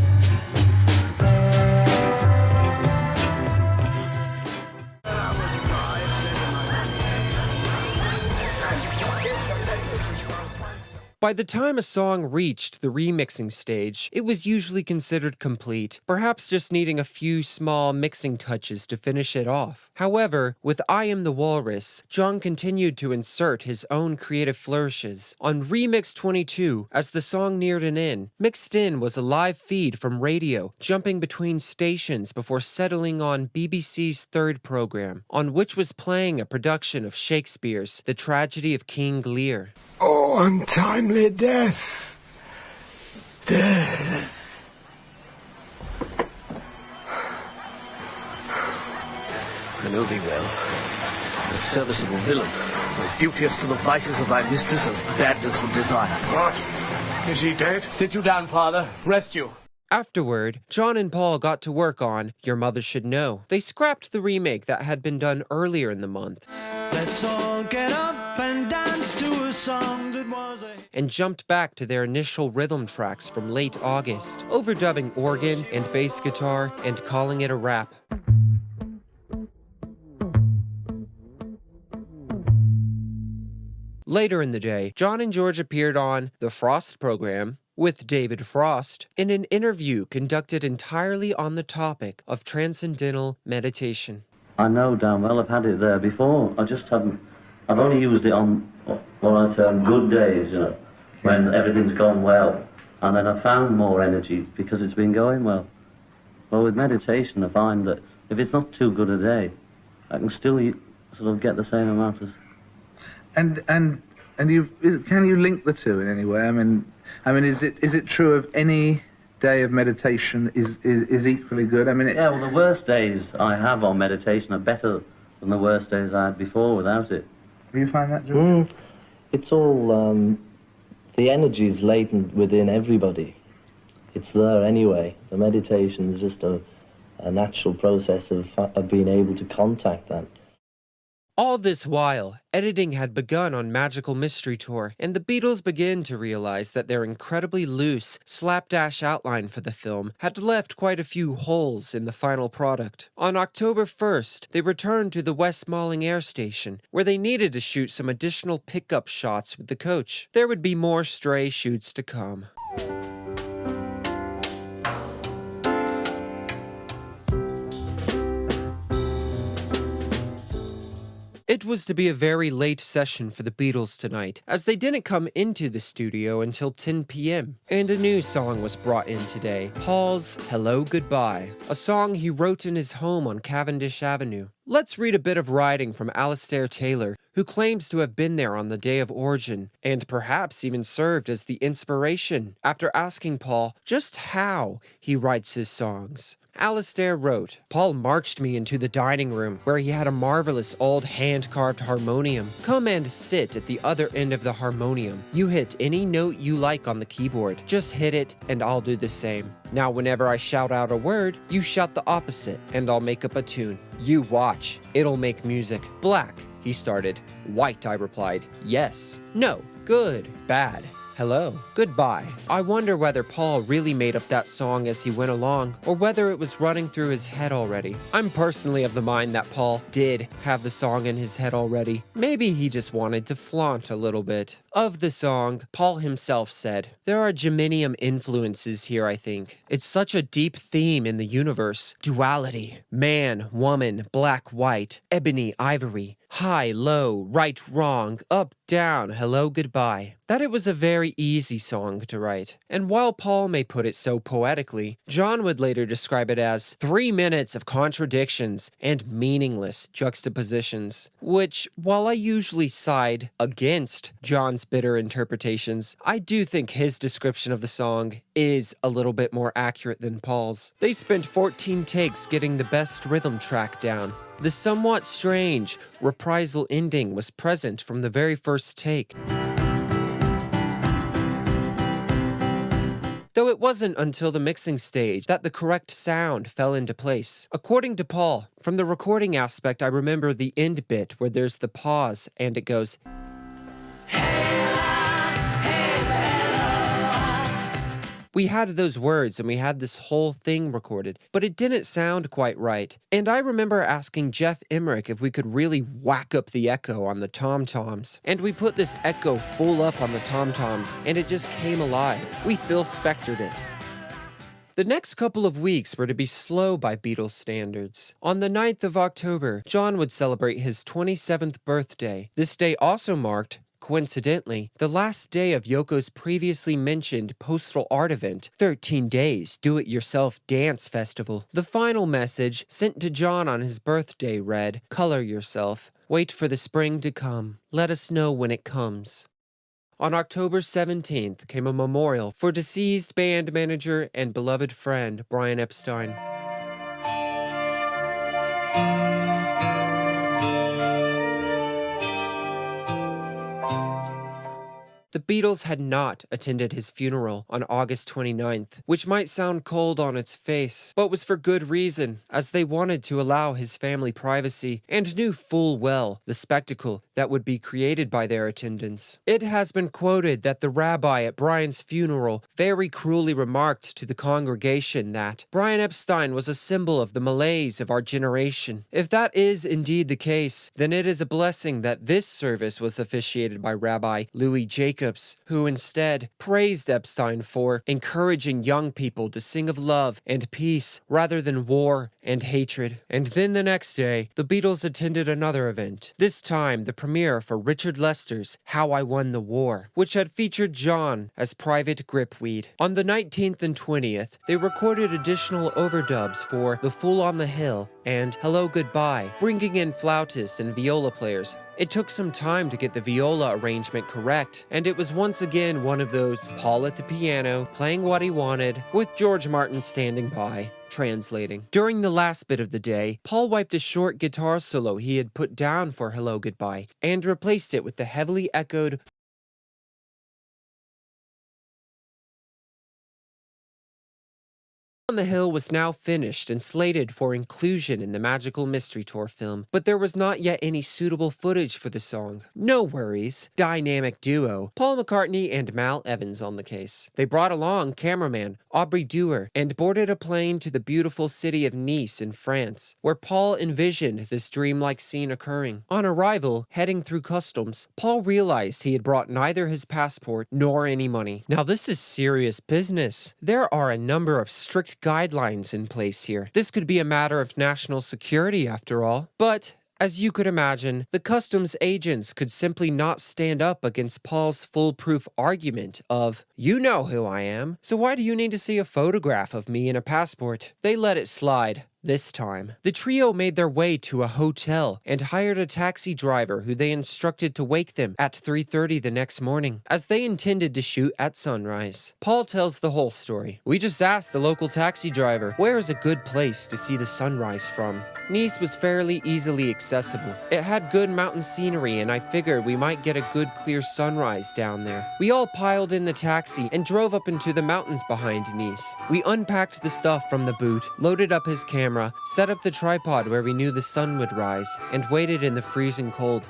By the time a song reached the remixing stage, it was usually considered complete, perhaps just needing a few small mixing touches to finish it off. However, with I Am the Walrus, John continued to insert his own creative flourishes. On Remix 22, as the song neared an end, mixed in was a live feed from radio, jumping between stations before settling on BBC's third program, on which was playing a production of Shakespeare's The Tragedy of King Lear. Oh, untimely death. Death. I know thee well. A serviceable villain, as duteous to the vices of thy mistress as badness would desire. What? Is he dead? Sit you down, father. Rest you. Afterward, John and Paul got to work on Your Mother Should Know. They scrapped the remake that had been done earlier in the month. Let's all get up and dance to a song that was a... and jumped back to their initial rhythm tracks from late August, overdubbing organ and bass guitar and calling it a rap. Later in the day, John and George appeared on The Frost Program with David Frost in an interview conducted entirely on the topic of transcendental meditation. I know damn well I've had it there before. I just haven't. I've only used it on what I term good days, you know, when everything's gone well. And then I found more energy because it's been going well. Well, with meditation, I find that if it's not too good a day, I can still sort of get the same amount of... And can you link the two in any way? I mean, is it true of any day of meditation is equally good? I mean, yeah. Well, the worst days I have on meditation are better than the worst days I had before without it. Do you find that, George? It's all the energy is latent within everybody. It's there anyway. The meditation is just a natural process of being able to contact that. All this while, editing had begun on Magical Mystery Tour, and the Beatles began to realize that their incredibly loose, slapdash outline for the film had left quite a few holes in the final product. On October 1st, they returned to the West Malling Air Station, where they needed to shoot some additional pickup shots with the coach. There would be more stray shoots to come. It was to be a very late session for the Beatles tonight, as they didn't come into the studio until 10 p.m. And a new song was brought in today, Paul's Hello Goodbye, a song he wrote in his home on Cavendish Avenue. Let's read a bit of writing from Alastair Taylor, who claims to have been there on the day of origin, and perhaps even served as the inspiration, after asking Paul just how he writes his songs. Alastair wrote, Paul marched me into the dining room, where he had a marvelous old hand-carved harmonium. Come and sit at the other end of the harmonium. You hit any note you like on the keyboard. Just hit it, and I'll do the same. Now whenever I shout out a word, you shout the opposite, and I'll make up a tune. You watch. It'll make music. Black, he started. White, I replied. Yes. No. Good. Bad. Hello. Goodbye. I wonder whether Paul really made up that song as he went along, or whether it was running through his head already. I'm personally of the mind that Paul did have the song in his head already. Maybe he just wanted to flaunt a little bit. Of the song, Paul himself said, there are Geminium influences here, I think. It's such a deep theme in the universe. Duality. Man, woman, black, white, ebony, ivory. High, low, right, wrong, up, down, hello, goodbye. That it was a very easy song to write. And while Paul may put it so poetically, John would later describe it as 3 minutes of contradictions and meaningless juxtapositions, which, while I usually side against John's John's bitter interpretations, I do think his description of the song is a little bit more accurate than Paul's. They spent 14 takes getting the best rhythm track down. The somewhat strange reprisal ending was present from the very first take. Though it wasn't until the mixing stage that the correct sound fell into place. According to Paul, from the recording aspect, I remember the end bit where there's the pause and it goes, we had those words and we had this whole thing recorded, but it didn't sound quite right. And I remember asking Jeff Emmerich if we could really whack up the echo on the tom-toms. And we put this echo full up on the tom-toms and it just came alive. We Phil Spectored it. The next couple of weeks were to be slow by Beatles standards. On the 9th of October, John would celebrate his 27th birthday. This day also marked, coincidentally, the last day of Yoko's previously mentioned postal art event, 13 Days Do-It-Yourself Dance Festival. The final message, sent to John on his birthday, read, "Color yourself. Wait for the spring to come. Let us know when it comes." On October 17th came a memorial for deceased band manager and beloved friend Brian Epstein. The Beatles had not attended his funeral on August 29th, which might sound cold on its face, but was for good reason, as they wanted to allow his family privacy and knew full well the spectacle that would be created by their attendance. It has been quoted that the rabbi at Brian's funeral very cruelly remarked to the congregation that Brian Epstein was a symbol of the malaise of our generation. If that is indeed the case, then it is a blessing that this service was officiated by Rabbi Louis Jacobs, who instead praised Epstein for encouraging young people to sing of love and peace rather than war and hatred. And then the next day, the Beatles attended another event, this time the premiere for Richard Lester's How I Won the War, which had featured John as Private Gripweed. On the 19th and 20th, they recorded additional overdubs for The Fool on the Hill and Hello Goodbye, bringing in flautists and viola players. It took some time to get the viola arrangement correct, and it was once again one of those Paul at the piano, playing what he wanted, with George Martin standing by, translating. During the last bit of the day, Paul wiped a short guitar solo he had put down for Hello Goodbye, and replaced it with the heavily echoed on the Hill was now finished and slated for inclusion in the Magical Mystery Tour film, but there was not yet any suitable footage for the song. No worries. Dynamic duo, Paul McCartney and Mal Evans on the case. They brought along cameraman Aubrey Dewar and boarded a plane to the beautiful city of Nice in France, where Paul envisioned this dreamlike scene occurring. On arrival, heading through customs, Paul realized he had brought neither his passport nor any money. Now this is serious business. There are a number of strict guidelines in place here. This could be a matter of national security after all. But as you could imagine, the customs agents could simply not stand up against Paul's foolproof argument of, you know who I am, so why do you need to see a photograph of me in a passport? They let it slide. This time, the trio made their way to a hotel and hired a taxi driver who they instructed to wake them at 3:30 the next morning, as they intended to shoot at sunrise. Paul tells the whole story. We just asked the local taxi driver, where is a good place to see the sunrise from? Nice was fairly easily accessible. It had good mountain scenery and I figured we might get a good clear sunrise down there. We all piled in the taxi and drove up into the mountains behind Nice. We unpacked the stuff from the boot, loaded up his camera, set up the tripod where we knew the sun would rise, and waited in the freezing cold.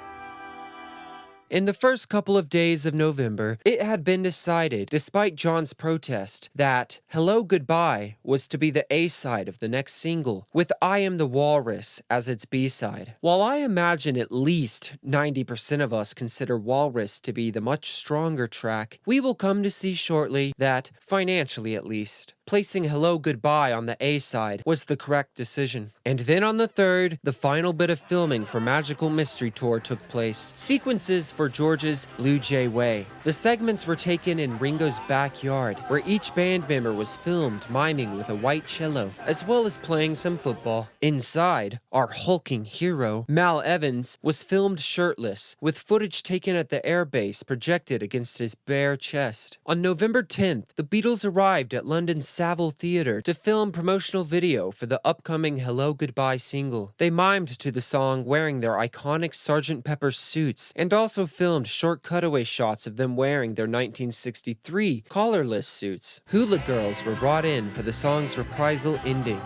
In the first couple of days of November, it had been decided, despite John's protest, that Hello Goodbye was to be the A-side of the next single, with I Am the Walrus as its B-side. While I imagine at least 90% of us consider Walrus to be the much stronger track, we will come to see shortly that, financially at least, placing Hello Goodbye on the A-side was the correct decision. And then on the 3rd, the final bit of filming for Magical Mystery Tour took place. Sequences for George's Blue Jay Way. The segments were taken in Ringo's backyard, where each band member was filmed miming with a white cello, as well as playing some football. Inside, our hulking hero, Mal Evans, was filmed shirtless, with footage taken at the airbase projected against his bare chest. On November 10th, the Beatles arrived at London's Savile Theatre to film promotional video for the upcoming Hello Goodbye single. They mimed to the song wearing their iconic Sgt. Pepper suits, and also filmed short cutaway shots of them wearing their 1963 collarless suits. Hula girls were brought in for the song's reprisal ending.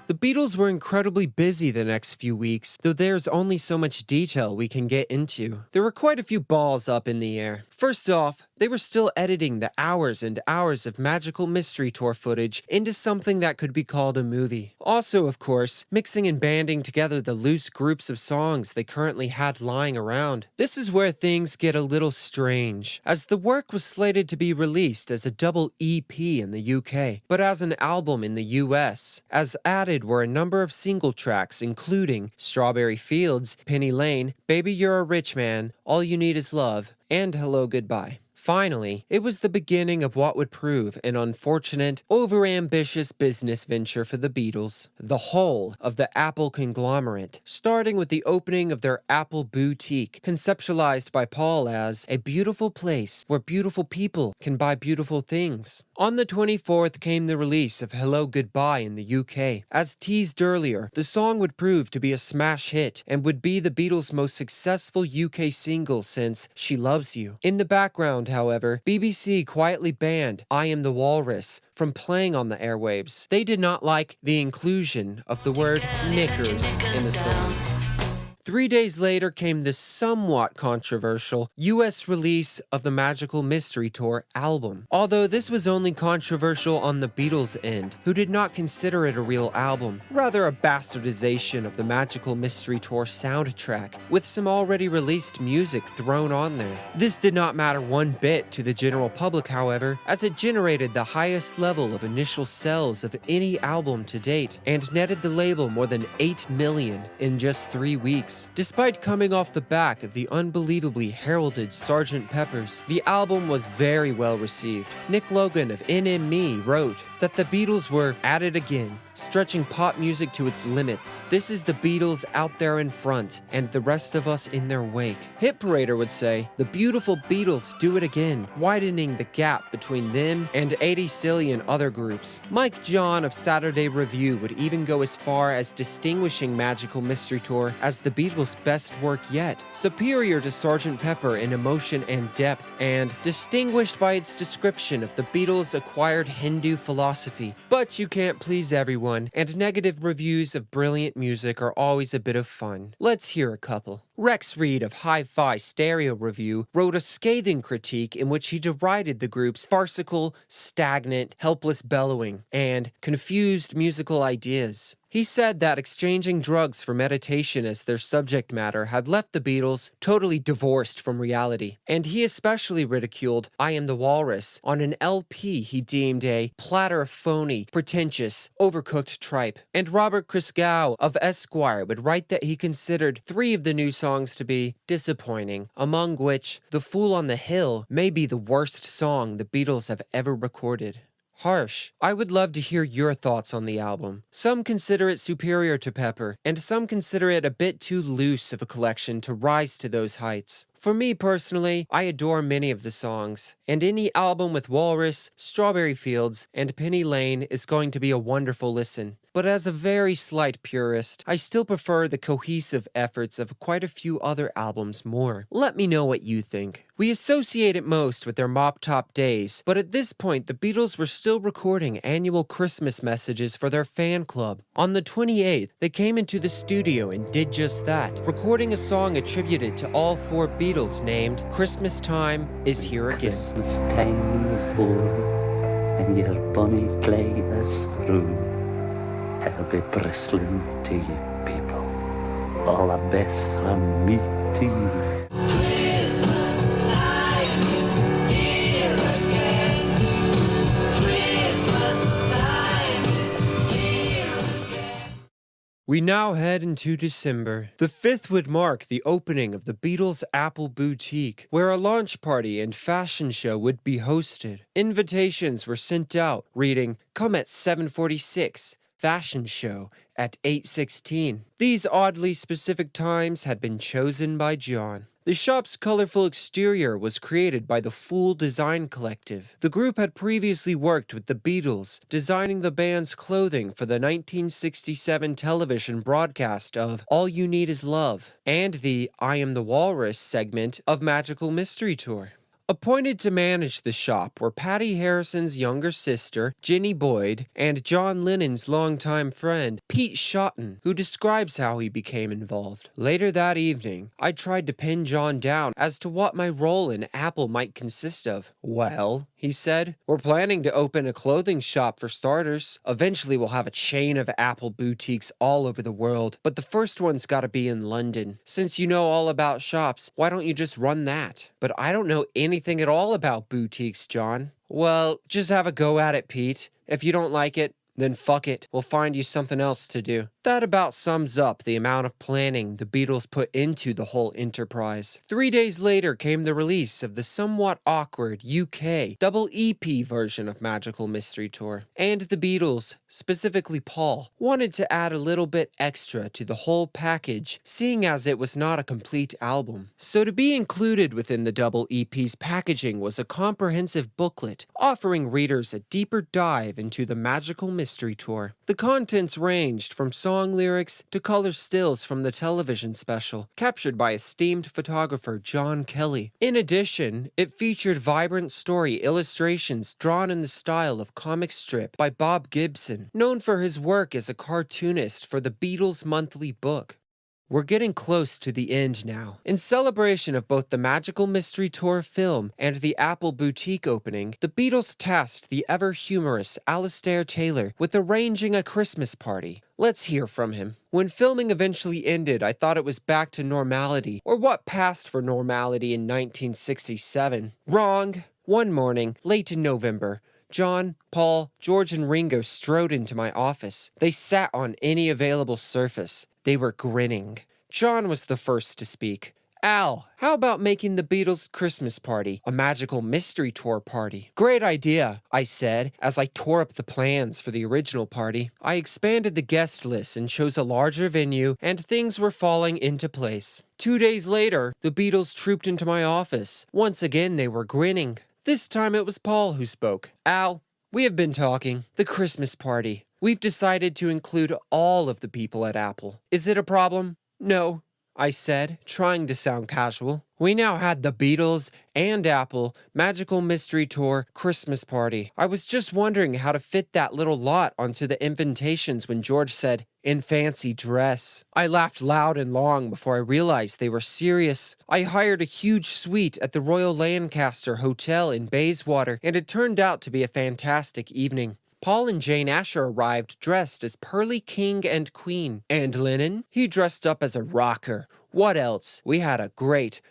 The Beatles were incredibly busy the next few weeks, though there's only so much detail we can get into. There were quite a few balls up in the air. First off, they were still editing the hours and hours of Magical Mystery Tour footage into something that could be called a movie. Also, of course, mixing and banding together the loose groups of songs they currently had lying around. This is where things get a little strange, as the work was slated to be released as a double EP in the UK, but as an album in the US. As added were a number of single tracks, including Strawberry Fields, Penny Lane, Baby You're a Rich Man, All You Need Is Love, and Hello Goodbye. Finally, it was the beginning of what would prove an unfortunate, overambitious business venture for the Beatles, the whole of the Apple conglomerate, starting with the opening of their Apple Boutique, conceptualized by Paul as a beautiful place where beautiful people can buy beautiful things. On the 24th came the release of Hello Goodbye in the UK. As teased earlier, the song would prove to be a smash hit and would be the Beatles' most successful UK single since She Loves You. In the background, however, BBC quietly banned I Am the Walrus from playing on the airwaves. They did not like the inclusion of the word knickers in the song. 3 days later came the somewhat controversial US release of the Magical Mystery Tour album. Although this was only controversial on the Beatles' end, who did not consider it a real album, rather a bastardization of the Magical Mystery Tour soundtrack, with some already released music thrown on there. This did not matter one bit to the general public, however, as it generated the highest level of initial sales of any album to date, and netted the label more than 8 million in just 3 weeks. Despite coming off the back of the unbelievably heralded Sgt. Pepper's, the album was very well received. Nick Logan of NME wrote that the Beatles were at it again, stretching pop music to its limits. This is the Beatles out there in front, and the rest of us in their wake. Hit Parader would say, the beautiful Beatles do it again, widening the gap between them and 80 Silly other groups. Mike John of Saturday Review would even go as far as distinguishing Magical Mystery Tour as the Beatles' best work yet, superior to Sgt. Pepper in emotion and depth, and distinguished by its description of the Beatles' acquired Hindu philosophy. But you can't please everyone, and negative reviews of brilliant music are always a bit of fun. Let's hear a couple. Rex Reed of Hi-Fi Stereo Review wrote a scathing critique in which he derided the group's farcical, stagnant, helpless bellowing, and confused musical ideas. He said that exchanging drugs for meditation as their subject matter had left the Beatles totally divorced from reality, and he especially ridiculed I Am the Walrus on an LP he deemed a platter of phony, pretentious, overcooked tripe. And Robert Christgau of Esquire would write that he considered 3 of the new songs to be disappointing, among which The Fool on the Hill may be the worst song the Beatles have ever recorded. Harsh. I would love to hear your thoughts on the album. Some consider it superior to Pepper, and some consider it a bit too loose of a collection to rise to those heights. For me personally, I adore many of the songs, and any album with Walrus, Strawberry Fields, and Penny Lane is going to be a wonderful listen. But as a very slight purist, I still prefer the cohesive efforts of quite a few other albums more. Let me know what you think. We associate it most with their Mop Top days, but at this point the Beatles were still recording annual Christmas messages for their fan club. On the 28th, they came into the studio and did just that, recording a song attributed to all 4 Beatles named Christmas Time Is Here Again. Christmas time is o'er, and your bonny clay is through. I'll be bristling to you, people. All the best from me to you. Christmas time is here again. Christmas time is here again. We We now head into December. The 5th would mark the opening of the Beatles' Apple Boutique, where a launch party and fashion show would be hosted. Invitations were sent out, reading, "Come at 7:46, fashion show at 8:16. These oddly specific times had been chosen by John. The shop's colorful exterior was created by the Fool Design Collective. The group had previously worked with the Beatles, designing the band's clothing for the 1967 television broadcast of All You Need Is Love and the I Am the Walrus segment of Magical Mystery Tour. Appointed to manage the shop were Patty Harrison's younger sister, Ginny Boyd, and John Lennon's longtime friend, Pete Shotton, who describes how he became involved. Later that evening, I tried to pin John down as to what my role in Apple might consist of. "Well," he said, "we're planning to open a clothing shop for starters. Eventually we'll have a chain of Apple boutiques all over the world, but the first one's gotta be in London. Since you know all about shops, why don't you just run that?" "But I don't know anything at all about boutiques, John." "Well, just have a go at it, Pete. If you don't like it, then fuck it. We'll find you something else to do." That about sums up the amount of planning the Beatles put into the whole enterprise. 3 days later came the release of the somewhat awkward UK double EP version of Magical Mystery Tour. And the Beatles, specifically Paul, wanted to add a little bit extra to the whole package, seeing as it was not a complete album. So to be included within the double EP's packaging was a comprehensive booklet, offering readers a deeper dive into the Magical Mystery Tour. The contents ranged from song lyrics to color stills from the television special, captured by esteemed photographer John Kelly. In addition, it featured vibrant story illustrations drawn in the style of comic strip by Bob Gibson, known for his work as a cartoonist for the Beatles Monthly Book. We're getting close to the end now. In celebration of both the Magical Mystery Tour film and the Apple Boutique opening, the Beatles tasked the ever-humorous Alastair Taylor with arranging a Christmas party. Let's hear from him. "When filming eventually ended, I thought it was back to normality, or what passed for normality in 1967. Wrong. One morning, late in November, John, Paul, George, and Ringo strode into my office. They sat on any available surface. They were grinning. John was the first to speak. "Al, how about making the Beatles' Christmas party a Magical Mystery Tour party?" "Great idea," I said, as I tore up the plans for the original party. I expanded the guest list and chose a larger venue, and things were falling into place. 2 days later, the Beatles trooped into my office. Once again, they were grinning. This time it was Paul who spoke. "Al, we have been talking. The Christmas party. We've decided to include all of the people at Apple. Is it a problem?" "No," I said, trying to sound casual. We now had the Beatles and Apple Magical Mystery Tour Christmas party. I was just wondering how to fit that little lot onto the invitations when George said, "in fancy dress." I laughed loud and long before I realized they were serious. I hired a huge suite at the Royal Lancaster Hotel in Bayswater, and it turned out to be a fantastic evening. Paul and Jane Asher arrived dressed as Pearly King and Queen. And Lennon? He dressed up as a rocker. What else? We had a great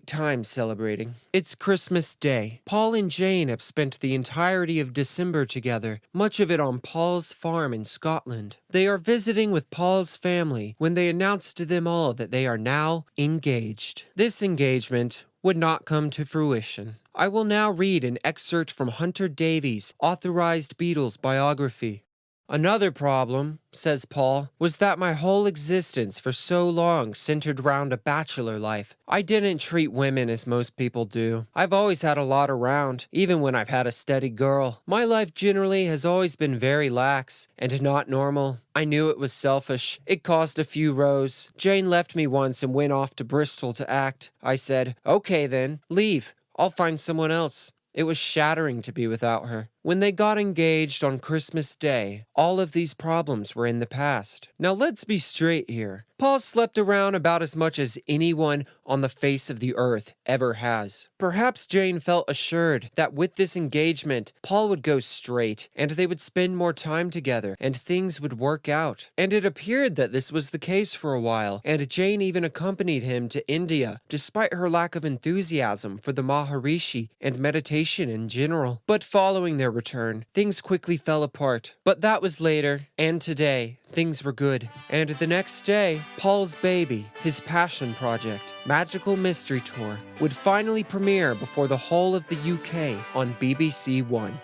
time celebrating. It's Christmas Day. Paul and Jane have spent the entirety of December together, much of it on Paul's farm in Scotland. They are visiting with Paul's family when they announce to them all that they are now engaged. This engagement would not come to fruition. I will now read an excerpt from Hunter Davies' authorized Beatles biography. "Another problem," says Paul, "was that my whole existence for so long centered around a bachelor life. I didn't treat women as most people do. I've always had a lot around, even when I've had a steady girl. My life generally has always been very lax and not normal. I knew it was selfish. It caused a few rows. Jane left me once and went off to Bristol to act. I said, 'Okay then, leave. I'll find someone else.' It was shattering to be without her. When they got engaged on Christmas Day, all of these problems were in the past. Now let's be straight here. Paul slept around about as much as anyone on the face of the earth ever has. Perhaps Jane felt assured that with this engagement, Paul would go straight, and they would spend more time together, and things would work out. And it appeared that this was the case for a while, and Jane even accompanied him to India, despite her lack of enthusiasm for the Maharishi and meditation in general. But following their return, things quickly fell apart. But that was later, and today, things were good. And the next day, Paul's baby, his passion project, Magical Mystery Tour, would finally premiere before the whole of the UK on BBC One.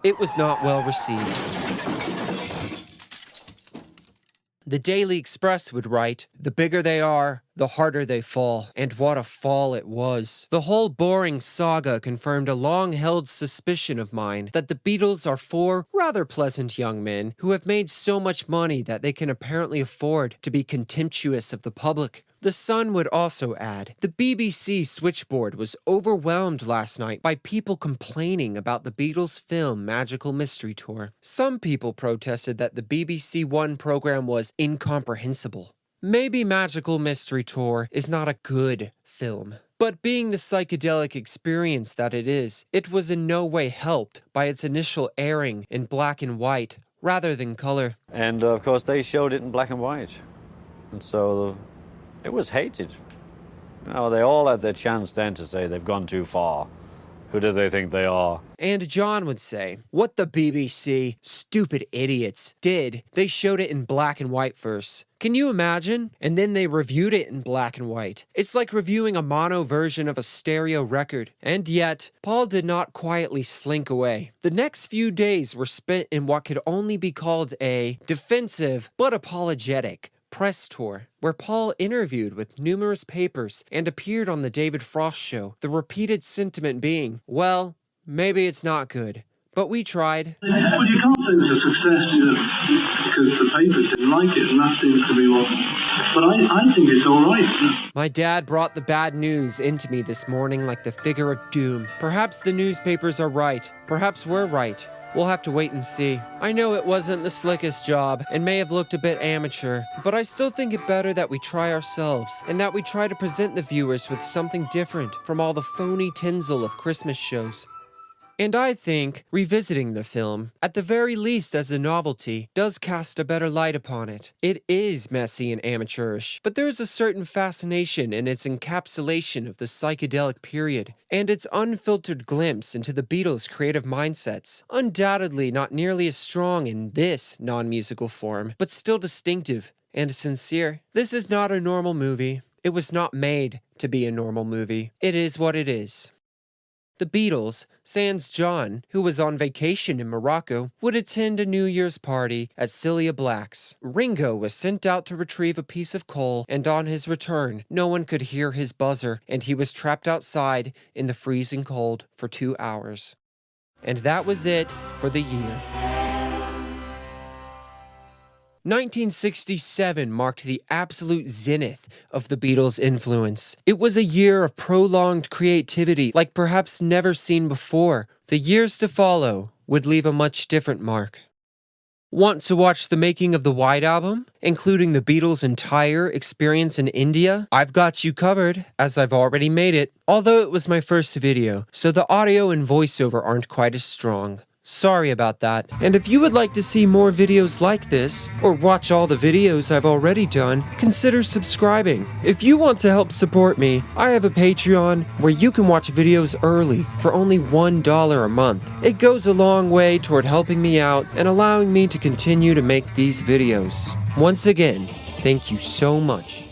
It was not well received. The Daily Express would write, "The bigger they are, the harder they fall." And what a fall it was. The whole boring saga confirmed a long-held suspicion of mine that the Beatles are four rather pleasant young men who have made so much money that they can apparently afford to be contemptuous of the public. The Sun would also add, the BBC switchboard was overwhelmed last night by people complaining about the Beatles' film Magical Mystery Tour. Some people protested that the BBC One program was incomprehensible. Maybe Magical Mystery Tour is not a good film, but being the psychedelic experience that it is, it was in no way helped by its initial airing in black and white rather than color. And of course they showed it in black and white, and so it was hated. You know, they all had their chance then to say they've gone too far. Who do they think they are? And John would say, what the BBC, stupid idiots, did, they showed it in black and white first. Can you imagine? And then they reviewed it in black and white. It's like reviewing a mono version of a stereo record. And yet, Paul did not quietly slink away. The next few days were spent in what could only be called a defensive but apologetic press tour, where Paul interviewed with numerous papers and appeared on the David Frost Show, the repeated sentiment being, well, maybe it's not good, but we tried. Well, you can't say it was a success because the papers didn't like it, and that seems to be what... But I think it's all right. My dad brought the bad news into me this morning like the figure of doom. Perhaps the newspapers are right. Perhaps we're right. We'll have to wait and see. I know it wasn't the slickest job and may have looked a bit amateur, but I still think it better that we try ourselves and that we try to present the viewers with something different from all the phony tinsel of Christmas shows. And I think revisiting the film, at the very least as a novelty, does cast a better light upon it. It is messy and amateurish, but there is a certain fascination in its encapsulation of the psychedelic period, and its unfiltered glimpse into the Beatles' creative mindsets. Undoubtedly not nearly as strong in this non-musical form, but still distinctive and sincere. This is not a normal movie. It was not made to be a normal movie. It is what it is. The Beatles, sans John, who was on vacation in Morocco, would attend a New Year's party at Celia Black's. Ringo was sent out to retrieve a piece of coal, and on his return, no one could hear his buzzer, and he was trapped outside in the freezing cold for 2 hours. And that was it for the year. 1967 marked the absolute zenith of the Beatles' influence. It was a year of prolonged creativity like perhaps never seen before. The years to follow would leave a much different mark. Want to watch the making of the White Album, including the Beatles' entire experience in India? I've got you covered, as I've already made it. Although it was my first video, so the audio and voiceover aren't quite as strong. Sorry about that. And if you would like to see more videos like this, or watch all the videos I've already done, consider subscribing. If you want to help support me, I have a Patreon where you can watch videos early for only $1 a month. It goes a long way toward helping me out and allowing me to continue to make these videos. Once again, thank you so much.